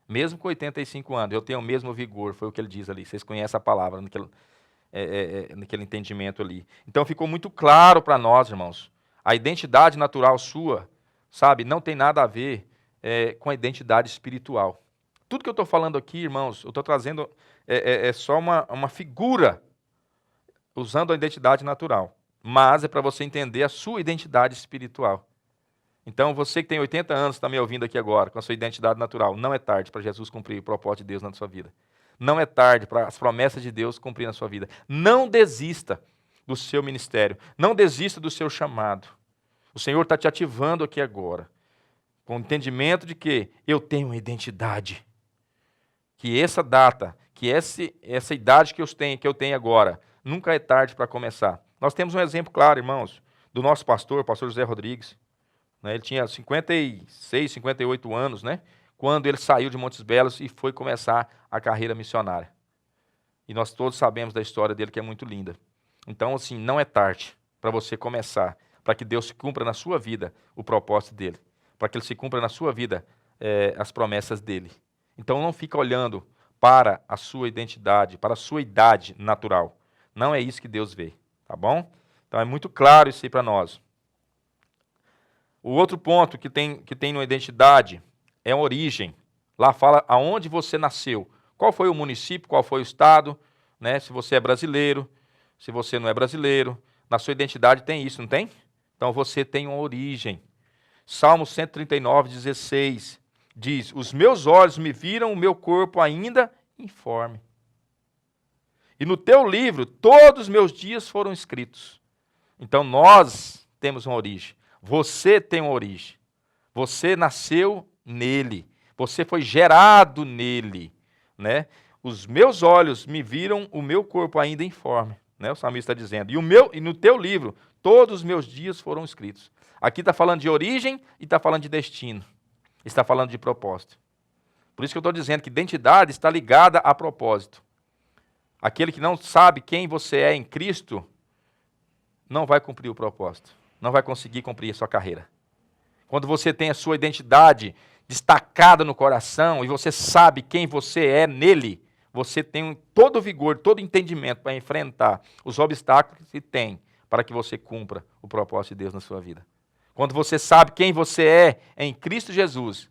Mesmo com 85 anos, eu tenho o mesmo vigor, foi o que ele diz ali. Vocês conhecem a palavra naquele entendimento ali. Então ficou muito claro para nós, irmãos, a identidade natural sua, sabe, não tem nada a ver com a identidade espiritual. Tudo que eu estou falando aqui, irmãos, eu estou trazendo só uma figura, usando a identidade natural. Mas é para você entender a sua identidade espiritual. Então, você que tem 80 anos, está me ouvindo aqui agora, com a sua identidade natural, não é tarde para Jesus cumprir o propósito de Deus na sua vida. Não é tarde para as promessas de Deus cumprir na sua vida. Não desista do seu ministério. Não desista do seu chamado. O Senhor está te ativando aqui agora, com o entendimento de que eu tenho uma identidade. Que essa data, que essa idade que eu tenho agora, nunca é tarde para começar. Nós temos um exemplo claro, irmãos, do nosso pastor, o pastor José Rodrigues. Ele tinha 56, 58 anos, né, quando ele saiu de Montes Belos e foi começar a carreira missionária. E nós todos sabemos da história dele, que é muito linda. Então, assim, não é tarde para você começar, para que Deus se cumpra na sua vida o propósito dele, para que ele se cumpra na sua vida as promessas dele. Então, não fica olhando para a sua identidade, para a sua idade natural. Não é isso que Deus vê, tá bom? Então, é muito claro isso aí para nós. O outro ponto que tem uma identidade é a origem. Lá fala aonde você nasceu. Qual foi o município, qual foi o estado, né? Se você é brasileiro, se você não é brasileiro. Na sua identidade tem isso, não tem? Então você tem uma origem. Salmo 139, 16 diz: os meus olhos me viram o meu corpo ainda informe. E no teu livro todos os meus dias foram escritos. Então nós temos uma origem. Você tem uma origem. Você nasceu nele. Você foi gerado nele, né? Os meus olhos me viram o meu corpo ainda informe, né? O salmista está dizendo. E no teu livro todos os meus dias foram escritos. Aqui está falando de origem e está falando de destino. Está falando de propósito. Por isso que eu estou dizendo que identidade está ligada a propósito. Aquele que não sabe quem você é em Cristo não vai cumprir o propósito. Não vai conseguir cumprir a sua carreira. Quando você tem a sua identidade destacada no coração e você sabe quem você é nele, você tem todo o vigor, todo o entendimento para enfrentar os obstáculos que tem para que você cumpra o propósito de Deus na sua vida. Quando você sabe quem você é em Cristo Jesus,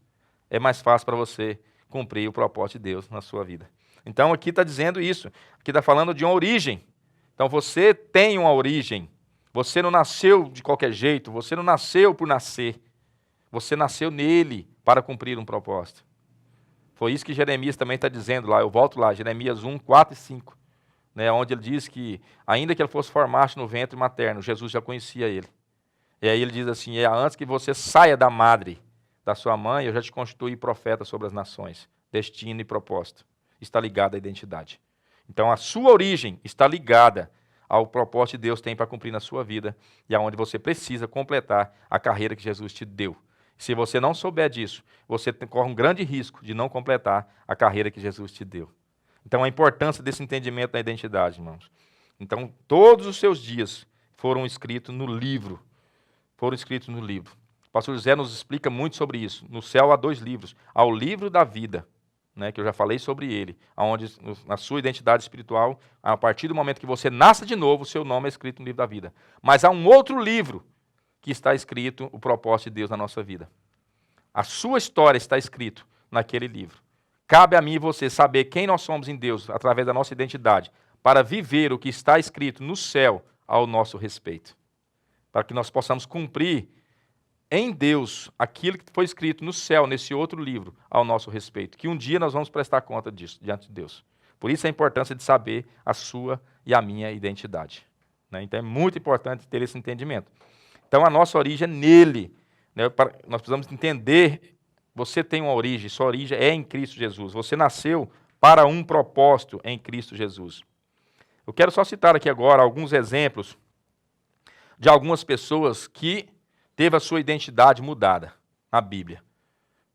é mais fácil para você cumprir o propósito de Deus na sua vida. Então aqui está dizendo isso, aqui está falando de uma origem. Então você tem uma origem. Você não nasceu de qualquer jeito, você não nasceu por nascer. Você nasceu nele para cumprir um propósito. Foi isso que Jeremias também está dizendo lá, eu volto lá, Jeremias 1, 4 e 5, né, onde ele diz que, ainda que ele fosse formar-se no ventre materno, Jesus já conhecia ele. E aí ele diz assim, antes que você saia da madre da sua mãe, eu já te constituí profeta sobre as nações, destino e propósito. Está ligado à identidade. Então a sua origem está ligada ao propósito que Deus tem para cumprir na sua vida e aonde você precisa completar a carreira que Jesus te deu. Se você não souber disso, você corre um grande risco de não completar a carreira que Jesus te deu. Então a importância desse entendimento da identidade, irmãos. Então todos os seus dias foram escritos no livro. pastor José nos explica muito sobre isso. No céu há 2 livros. Há o livro da vida, né, que eu já falei sobre ele, onde na sua identidade espiritual, a partir do momento que você nasce de novo, o seu nome é escrito no livro da vida. Mas há um outro livro que está escrito o propósito de Deus na nossa vida. A sua história está escrito naquele livro. Cabe a mim e você saber quem nós somos em Deus, através da nossa identidade, para viver o que está escrito no céu ao nosso respeito. Para que nós possamos cumprir em Deus aquilo que foi escrito no céu, nesse outro livro, ao nosso respeito. Que um dia nós vamos prestar conta disso diante de Deus. Por isso a importância de saber a sua e a minha identidade. Né? Então é muito importante ter esse entendimento. Então a nossa origem é nele. Né? Nós precisamos entender, você tem uma origem, sua origem é em Cristo Jesus. Você nasceu para um propósito em Cristo Jesus. Eu quero só citar aqui agora alguns exemplos de algumas pessoas que teve a sua identidade mudada na Bíblia.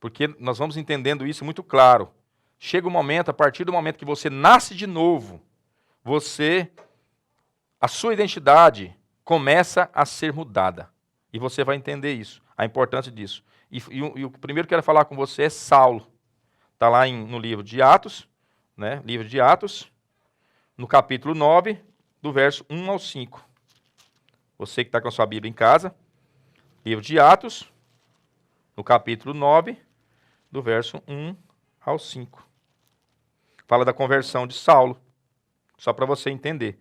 Porque nós vamos entendendo isso muito claro. Chega um momento, a partir do momento que você nasce de novo, a sua identidade começa a ser mudada. E você vai entender isso, a importância disso. E o primeiro que eu quero falar com você é Saulo. Está lá no livro de Atos, né? Livro de Atos, no capítulo 9, do verso 1 ao 5. Você que está com a sua Bíblia em casa, livro de Atos, no capítulo 9, do verso 1 ao 5. Fala da conversão de Saulo, só para você entender.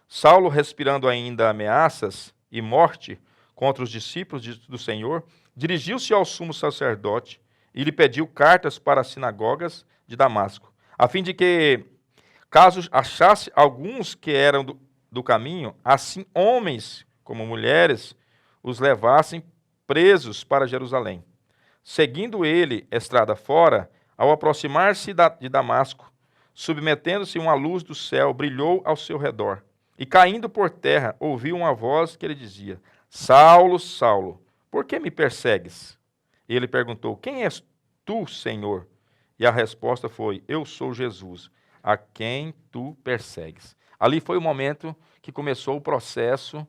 Saulo, respirando ainda ameaças e morte contra os discípulos do Senhor, dirigiu-se ao sumo sacerdote e lhe pediu cartas para as sinagogas de Damasco, a fim de que, caso achasse alguns que eram do caminho, assim homens como mulheres, os levassem presos para Jerusalém. Seguindo ele estrada fora, ao aproximar-se de Damasco, submetendo-se uma luz do céu, brilhou ao seu redor. E caindo por terra, ouviu uma voz que lhe dizia: Saulo, Saulo, por que me persegues? E ele perguntou: Quem és tu, Senhor? E a resposta foi: Eu sou Jesus, a quem tu persegues. Ali foi o momento que começou o processo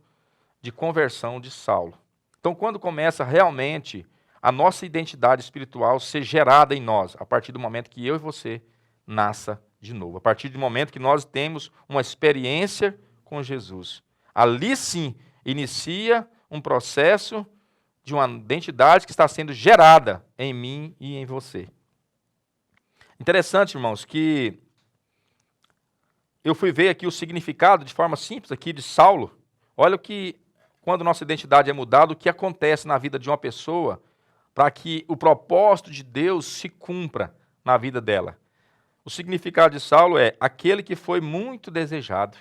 de conversão de Saulo. Então, quando começa realmente a nossa identidade espiritual ser gerada em nós, a partir do momento que eu e você nasça de novo, a partir do momento que nós temos uma experiência com Jesus. Ali sim inicia um processo de uma identidade que está sendo gerada em mim e em você. Interessante, irmãos, que eu fui ver aqui o significado de forma simples aqui de Saulo. Olha o que, quando nossa identidade é mudada, o que acontece na vida de uma pessoa para que o propósito de Deus se cumpra na vida dela. O significado de Saulo é aquele que foi muito desejado.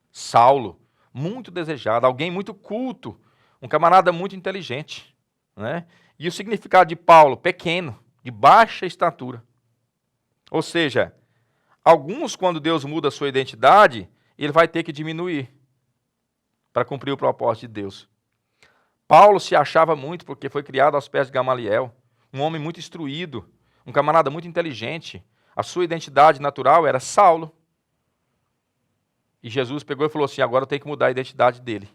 Saulo, muito desejado, alguém muito culto, um camarada muito inteligente. Né? E o significado de Paulo, pequeno, de baixa estatura. Ou seja, alguns, quando Deus muda a sua identidade, ele vai ter que diminuir para cumprir o propósito de Deus. Paulo se achava muito porque foi criado aos pés de Gamaliel, um homem muito instruído, um camarada muito inteligente. A sua identidade natural era Saulo. E Jesus pegou e falou assim: agora eu tenho que mudar a identidade dele.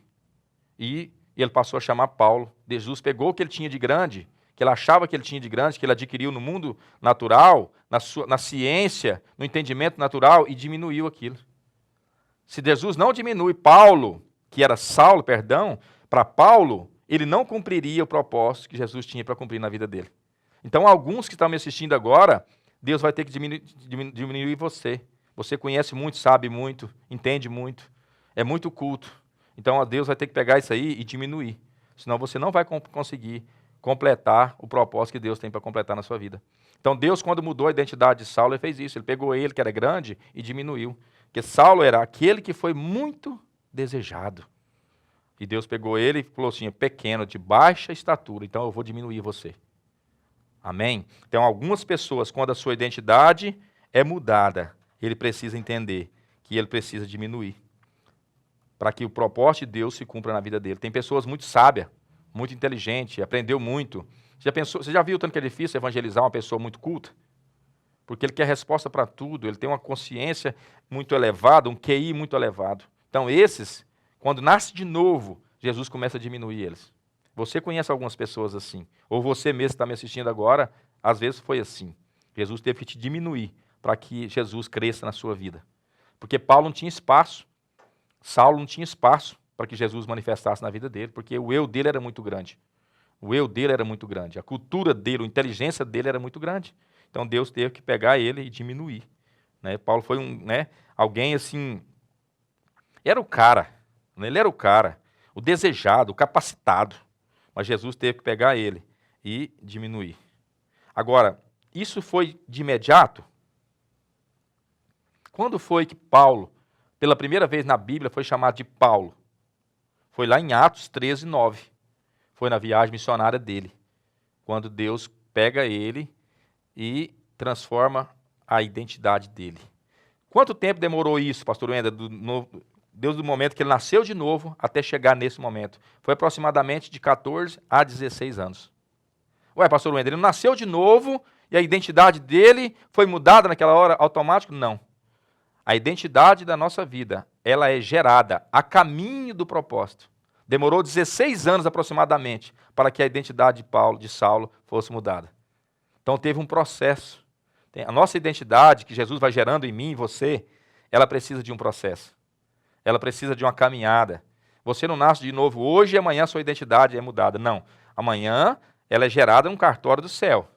E ele passou a chamar Paulo. Jesus pegou o que ele tinha de grande, que ele achava que ele tinha de grande, que ele adquiriu no mundo natural, na ciência, no entendimento natural, e diminuiu aquilo. Se Jesus não diminui Paulo, que era Saulo, perdão, para Paulo, ele não cumpriria o propósito que Jesus tinha para cumprir na vida dele. Então, alguns que estão me assistindo agora, Deus vai ter que diminuir você. Você conhece muito, sabe muito, entende muito, é muito culto. Então, Deus vai ter que pegar isso aí e diminuir. Senão você não vai conseguir completar o propósito que Deus tem para completar na sua vida. Então, Deus, quando mudou a identidade de Saulo, ele fez isso. Ele pegou ele, que era grande, e diminuiu. Porque Saulo era aquele que foi muito desejado. E Deus pegou ele e falou assim: pequeno, de baixa estatura, então eu vou diminuir você. Amém? Então, algumas pessoas, quando a sua identidade é mudada, ele precisa entender que ele precisa diminuir para que o propósito de Deus se cumpra na vida dele. Tem pessoas muito sábias, muito inteligentes, aprendeu muito. Você já viu o tanto que é difícil evangelizar uma pessoa muito culta? Porque ele quer resposta para tudo, ele tem uma consciência muito elevada, um QI muito elevado. Então, esses, quando nasce de novo, Jesus começa a diminuir eles. Você conhece algumas pessoas assim. Ou você mesmo que está me assistindo agora, às vezes foi assim. Jesus teve que te diminuir para que Jesus cresça na sua vida. Porque Paulo não tinha espaço, Saulo não tinha espaço para que Jesus manifestasse na vida dele, porque o eu dele era muito grande. O eu dele era muito grande, a cultura dele, a inteligência dele era muito grande. Então Deus teve que pegar ele e diminuir. Né? Paulo foi alguém assim, era o cara, né? Ele era o cara, o desejado, o capacitado. Mas Jesus teve que pegar ele e diminuir. Agora, isso foi de imediato? Quando foi que Paulo, pela primeira vez na Bíblia, foi chamado de Paulo? Foi lá em Atos 13, 9. Foi na viagem missionária dele. Quando Deus pega ele e transforma a identidade dele. Quanto tempo demorou isso, pastor Wender, desde o momento que ele nasceu de novo até chegar nesse momento? Foi aproximadamente de 14 a 16 anos. Ué, pastor Wender, ele nasceu de novo e a identidade dele foi mudada naquela hora automático? Não. A identidade da nossa vida, ela é gerada a caminho do propósito. Demorou 16 anos aproximadamente para que a identidade de Saulo fosse mudada. Então teve um processo. A nossa identidade, que Jesus vai gerando em mim e você, ela precisa de um processo. Ela precisa de uma caminhada. Você não nasce de novo hoje e amanhã a sua identidade é mudada. Não. Amanhã ela é gerada num cartório do céu.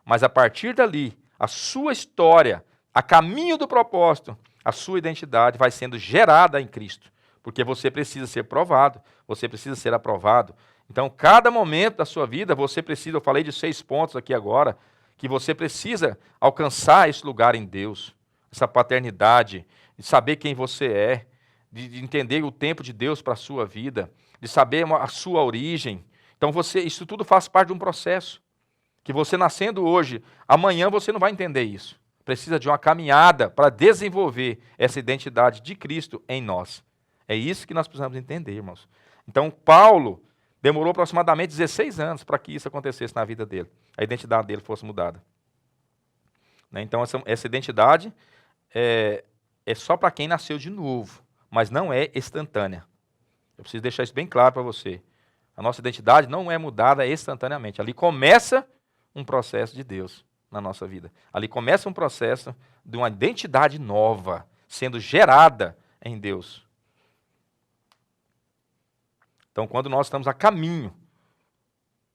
Mas a partir dali, a sua história, a caminho do propósito, a sua identidade vai sendo gerada em Cristo. Porque você precisa ser provado, você precisa ser aprovado. Então, cada momento da sua vida, você precisa, eu falei de 6 pontos aqui agora, que você precisa alcançar esse lugar em Deus, essa paternidade, de saber quem você é, de entender o tempo de Deus para a sua vida, de saber a sua origem. Então, isso tudo faz parte de um processo, que você nascendo hoje, amanhã você não vai entender isso. Precisa de uma caminhada para desenvolver essa identidade de Cristo em nós. É isso que nós precisamos entender, irmãos. Então, Paulo demorou aproximadamente 16 anos para que isso acontecesse na vida dele. A identidade dele fosse mudada. Né? Então, essa identidade é só para quem nasceu de novo, mas não é instantânea. Eu preciso deixar isso bem claro para você. A nossa identidade não é mudada instantaneamente. Ali começa um processo de Deus na nossa vida. Ali começa um processo de uma identidade nova sendo gerada em Deus. Então, quando nós estamos a caminho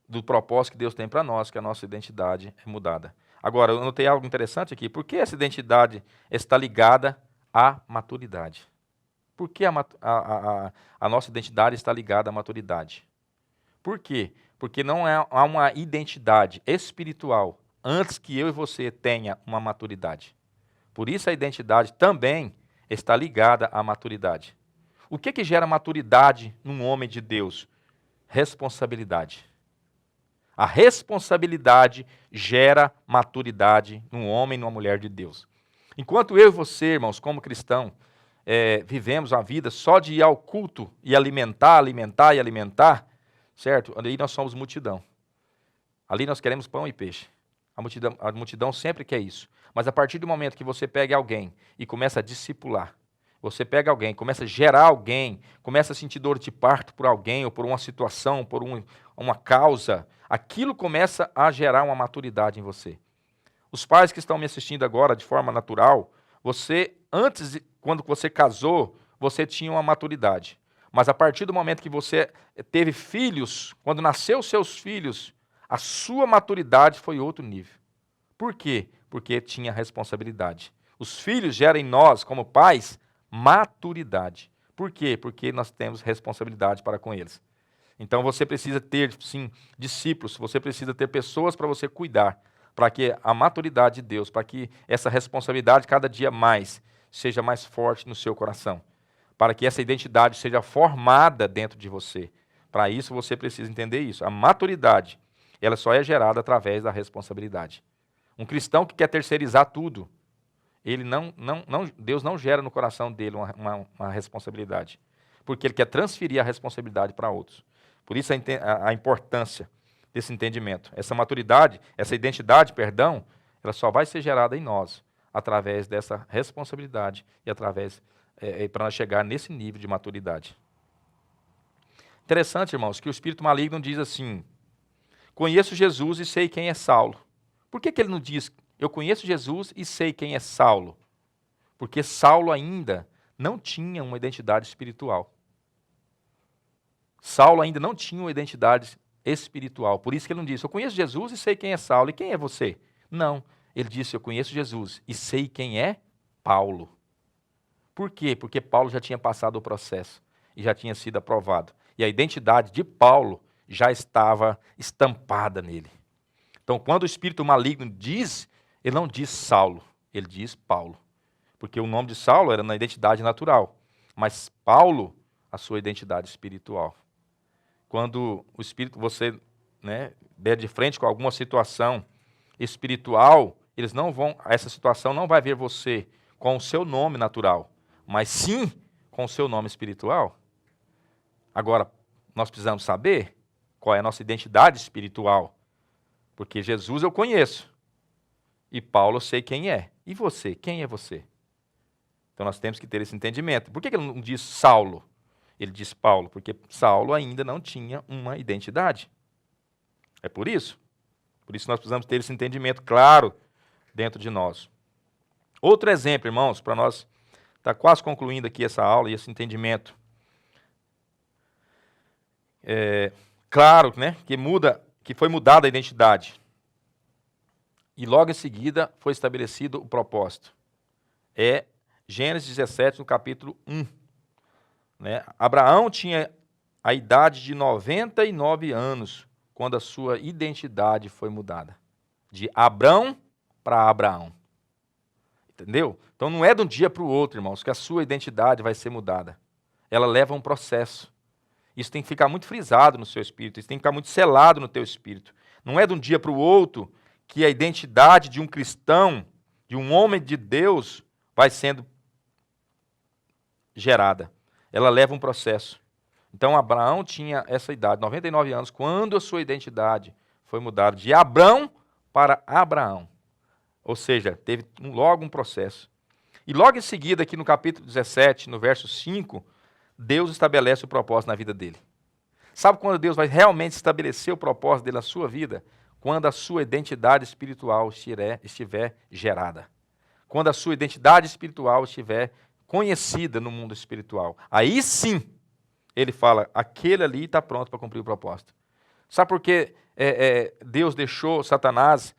do propósito que Deus tem para nós, que a nossa identidade é mudada. Agora, eu notei algo interessante aqui. Por que essa identidade está ligada à maturidade? Por que a nossa identidade está ligada à maturidade? Por quê? Porque não há uma identidade espiritual antes que eu e você tenha uma maturidade. Por isso a identidade também está ligada à maturidade. O que gera maturidade num homem de Deus? Responsabilidade. A responsabilidade gera maturidade num homem e numa mulher de Deus. Enquanto eu e você, irmãos, como cristão, vivemos a vida só de ir ao culto e alimentar, certo? Ali nós somos multidão. Ali nós queremos pão e peixe. A multidão sempre quer isso. Mas a partir do momento que você pega alguém e começa a discipular, você pega alguém, começa a gerar alguém, começa a sentir dor de parto por alguém, ou por uma situação, por uma causa, aquilo começa a gerar uma maturidade em você. Os pais que estão me assistindo agora de forma natural, quando você casou, você tinha uma maturidade. Mas a partir do momento que você teve filhos, quando nasceu seus filhos, a sua maturidade foi outro nível. Por quê? Porque tinha responsabilidade. Os filhos geram em nós, como pais, maturidade. Por quê? Porque nós temos responsabilidade para com eles. Então você precisa ter, sim, discípulos, você precisa ter pessoas para você cuidar, para que a maturidade de Deus, para que essa responsabilidade cada dia mais seja mais forte no seu coração, para que essa identidade seja formada dentro de você. Para isso você precisa entender isso. A maturidade, ela só é gerada através da responsabilidade. Um cristão que quer terceirizar tudo, Deus não gera no coração dele uma responsabilidade, porque ele quer transferir a responsabilidade para outros. Por isso a importância desse entendimento. Essa maturidade, essa identidade, perdão, ela só vai ser gerada em nós através dessa responsabilidade e através para nós chegar nesse nível de maturidade. Interessante, irmãos, que o espírito maligno diz assim: conheço Jesus e sei quem é Saulo. Por que ele não diz, eu conheço Jesus e sei quem é Saulo? Porque Saulo ainda não tinha uma identidade espiritual. Saulo ainda não tinha uma identidade espiritual. Por isso que ele não disse, eu conheço Jesus e sei quem é Saulo. E quem é você? Não. Ele disse, eu conheço Jesus e sei quem é Paulo. Por quê? Porque Paulo já tinha passado o processo e já tinha sido aprovado. E a identidade de Paulo já estava estampada nele. Então, quando o espírito maligno diz, ele não diz Saulo, ele diz Paulo. Porque o nome de Saulo era na identidade natural, mas Paulo, a sua identidade espiritual. Quando o espírito, você, né, der de frente com alguma situação espiritual, eles não vão, essa situação não vai ver você com o seu nome natural, mas sim com o seu nome espiritual. Agora, nós precisamos saber qual é a nossa identidade espiritual, porque Jesus eu conheço, e Paulo eu sei quem é. E você, quem é você? Então nós temos que ter esse entendimento. Por que ele não diz Saulo? Ele diz Paulo, porque Saulo ainda não tinha uma identidade. É por isso. Por isso nós precisamos ter esse entendimento claro dentro de nós. Outro exemplo, irmãos, para nós estar quase concluindo aqui essa aula e esse entendimento. Claro, né, que foi mudada a identidade. E logo em seguida foi estabelecido o propósito. É Gênesis 17, no capítulo 1. Né? Abraão tinha a idade de 99 anos quando a sua identidade foi mudada. De Abrão para Abraão. Entendeu? Então não é de um dia para o outro, irmãos, que a sua identidade vai ser mudada. Ela leva um processo. Isso tem que ficar muito frisado no seu espírito, isso tem que ficar muito selado no teu espírito. Não é de um dia para o outro que a identidade de um cristão, de um homem de Deus, vai sendo gerada. Ela leva um processo. Então, Abraão tinha essa idade, 99 anos, quando a sua identidade foi mudada de Abrão para Abraão. Ou seja, teve logo um processo. E logo em seguida, aqui no capítulo 17, no verso 5, Deus estabelece o propósito na vida dele. Sabe quando Deus vai realmente estabelecer o propósito dele na sua vida? Quando a sua identidade espiritual estiver gerada. Quando a sua identidade espiritual estiver conhecida no mundo espiritual. Aí sim, ele fala, aquele ali está pronto para cumprir o propósito. Sabe por que Deus deixou Satanás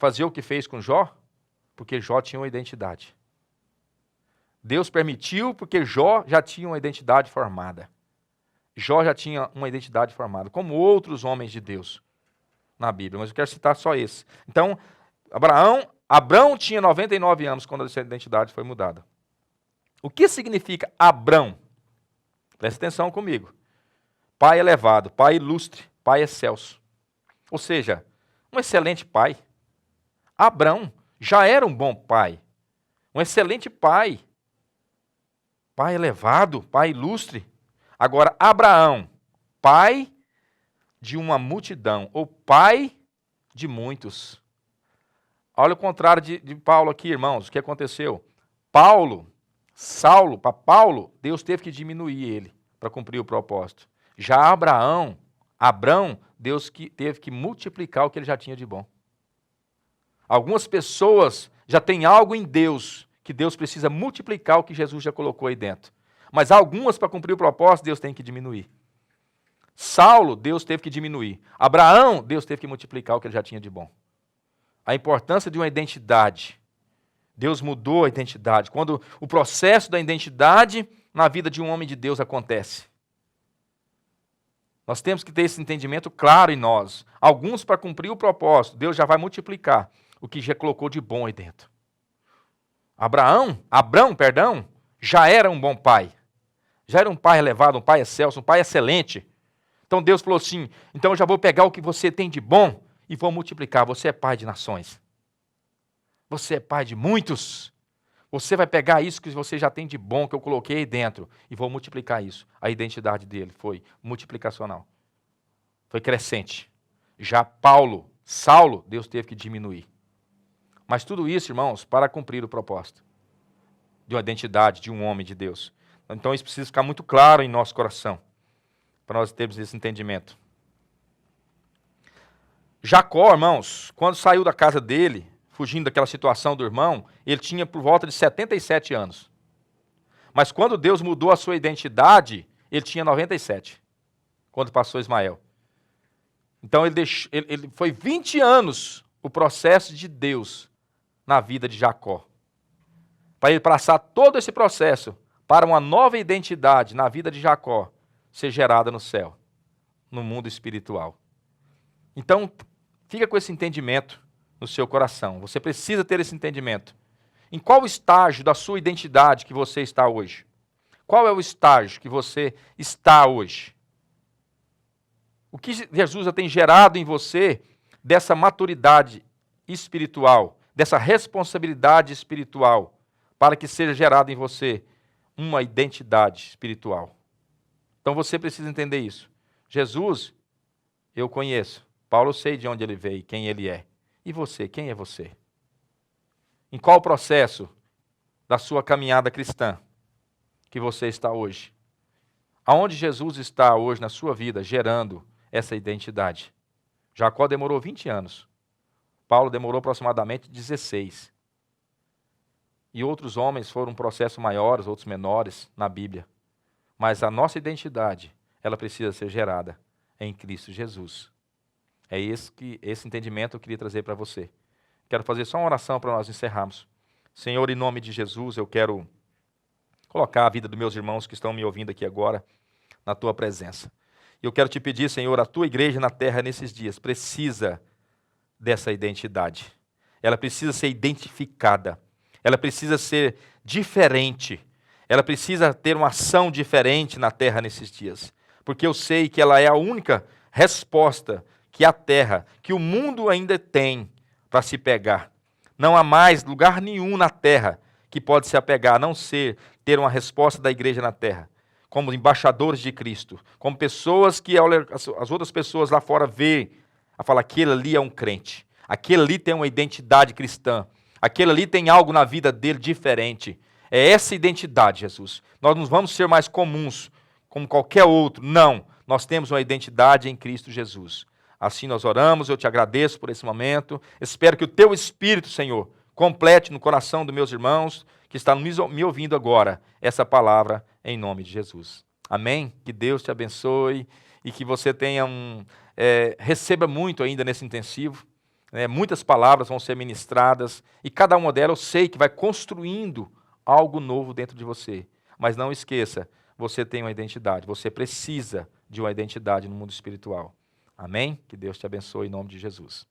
fazer o que fez com Jó? Porque Jó tinha uma identidade. Deus permitiu porque Jó já tinha uma identidade formada. Jó já tinha uma identidade formada, como outros homens de Deus na Bíblia, mas eu quero citar só esse. Então, Abrão tinha 99 anos quando a sua identidade foi mudada. O que significa Abrão? Presta atenção comigo. Pai elevado, pai ilustre, pai excelso. Ou seja, um excelente pai. Abrão já era um bom pai, um excelente pai. Pai elevado, pai ilustre. Agora, Abraão, pai de uma multidão, ou pai de muitos. Olha o contrário de Paulo aqui, irmãos, o que aconteceu? Para Paulo, Deus teve que diminuir ele para cumprir o propósito. Já Abrão, Deus teve que multiplicar o que ele já tinha de bom. Algumas pessoas já têm algo em Deus, que Deus precisa multiplicar o que Jesus já colocou aí dentro. Mas algumas, para cumprir o propósito, Deus tem que diminuir. Saulo, Deus teve que diminuir. Abraão, Deus teve que multiplicar o que ele já tinha de bom. A importância de uma identidade. Deus mudou a identidade. Quando o processo da identidade na vida de um homem de Deus acontece. Nós temos que ter esse entendimento claro em nós. Alguns, para cumprir o propósito, Deus já vai multiplicar o que já colocou de bom aí dentro. Abrão, já era um bom pai. Já era um pai elevado, um pai excelso, um pai excelente. Então Deus falou assim, então eu já vou pegar o que você tem de bom e vou multiplicar. Você é pai de nações. Você é pai de muitos. Você vai pegar isso que você já tem de bom, que eu coloquei aí dentro, e vou multiplicar isso. A identidade dele foi multiplicacional. Foi crescente. Já Saulo, Deus teve que diminuir. Mas tudo isso, irmãos, para cumprir o propósito de uma identidade de um homem de Deus. Então isso precisa ficar muito claro em nosso coração. para nós termos esse entendimento. Jacó, irmãos, quando saiu da casa dele, fugindo daquela situação do irmão, ele tinha por volta de 77 anos. Mas quando Deus mudou a sua identidade, ele tinha 97, quando passou Ismael. Então ele foi 20 anos o processo de Deus na vida de Jacó. Para ele passar todo esse processo para uma nova identidade na vida de Jacó ser gerada no céu, no mundo espiritual. Então, fica com esse entendimento no seu coração. Você precisa ter esse entendimento. Em qual estágio da sua identidade que você está hoje? Qual é o estágio que você está hoje? O que Jesus já tem gerado em você dessa maturidade espiritual, dessa responsabilidade espiritual, para que seja gerado em você uma identidade espiritual? Então você precisa entender isso. Jesus, eu conheço. Paulo, eu sei de onde ele veio, quem ele é. E você, quem é você? Em qual processo da sua caminhada cristã que você está hoje? Aonde Jesus está hoje na sua vida gerando essa identidade? Jacó demorou 20 anos. Paulo demorou aproximadamente 16. E outros homens foram processos maiores, outros menores na Bíblia. Mas a nossa identidade, ela precisa ser gerada em Cristo Jesus. É esse entendimento que eu queria trazer para você. Quero fazer só uma oração para nós encerrarmos. Senhor, em nome de Jesus, eu quero colocar a vida dos meus irmãos que estão me ouvindo aqui agora na Tua presença. E eu quero te pedir, Senhor, a Tua igreja na terra nesses dias precisa dessa identidade. Ela precisa ser identificada. Ela precisa ser diferente. Ela precisa ter uma ação diferente na terra nesses dias. Porque eu sei que ela é a única resposta que a terra, que o mundo ainda tem para se pegar. Não há mais lugar nenhum na terra que pode se apegar, a não ser ter uma resposta da igreja na terra, como embaixadores de Cristo, como pessoas que as outras pessoas lá fora veem, a falar, aquele ali é um crente, aquele ali tem uma identidade cristã, aquele ali tem algo na vida dele diferente. É essa identidade, Jesus. Nós não vamos ser mais comuns, como qualquer outro. Não, nós temos uma identidade em Cristo Jesus. Assim nós oramos, eu te agradeço por esse momento. Espero que o teu Espírito, Senhor, complete no coração dos meus irmãos que estão me ouvindo agora essa palavra em nome de Jesus. Amém? Que Deus te abençoe e que você tenha receba muito ainda nesse intensivo. Muitas palavras vão ser ministradas e cada uma delas eu sei que vai construindo algo novo dentro de você. Mas não esqueça, você tem uma identidade, você precisa de uma identidade no mundo espiritual. Amém? Que Deus te abençoe em nome de Jesus.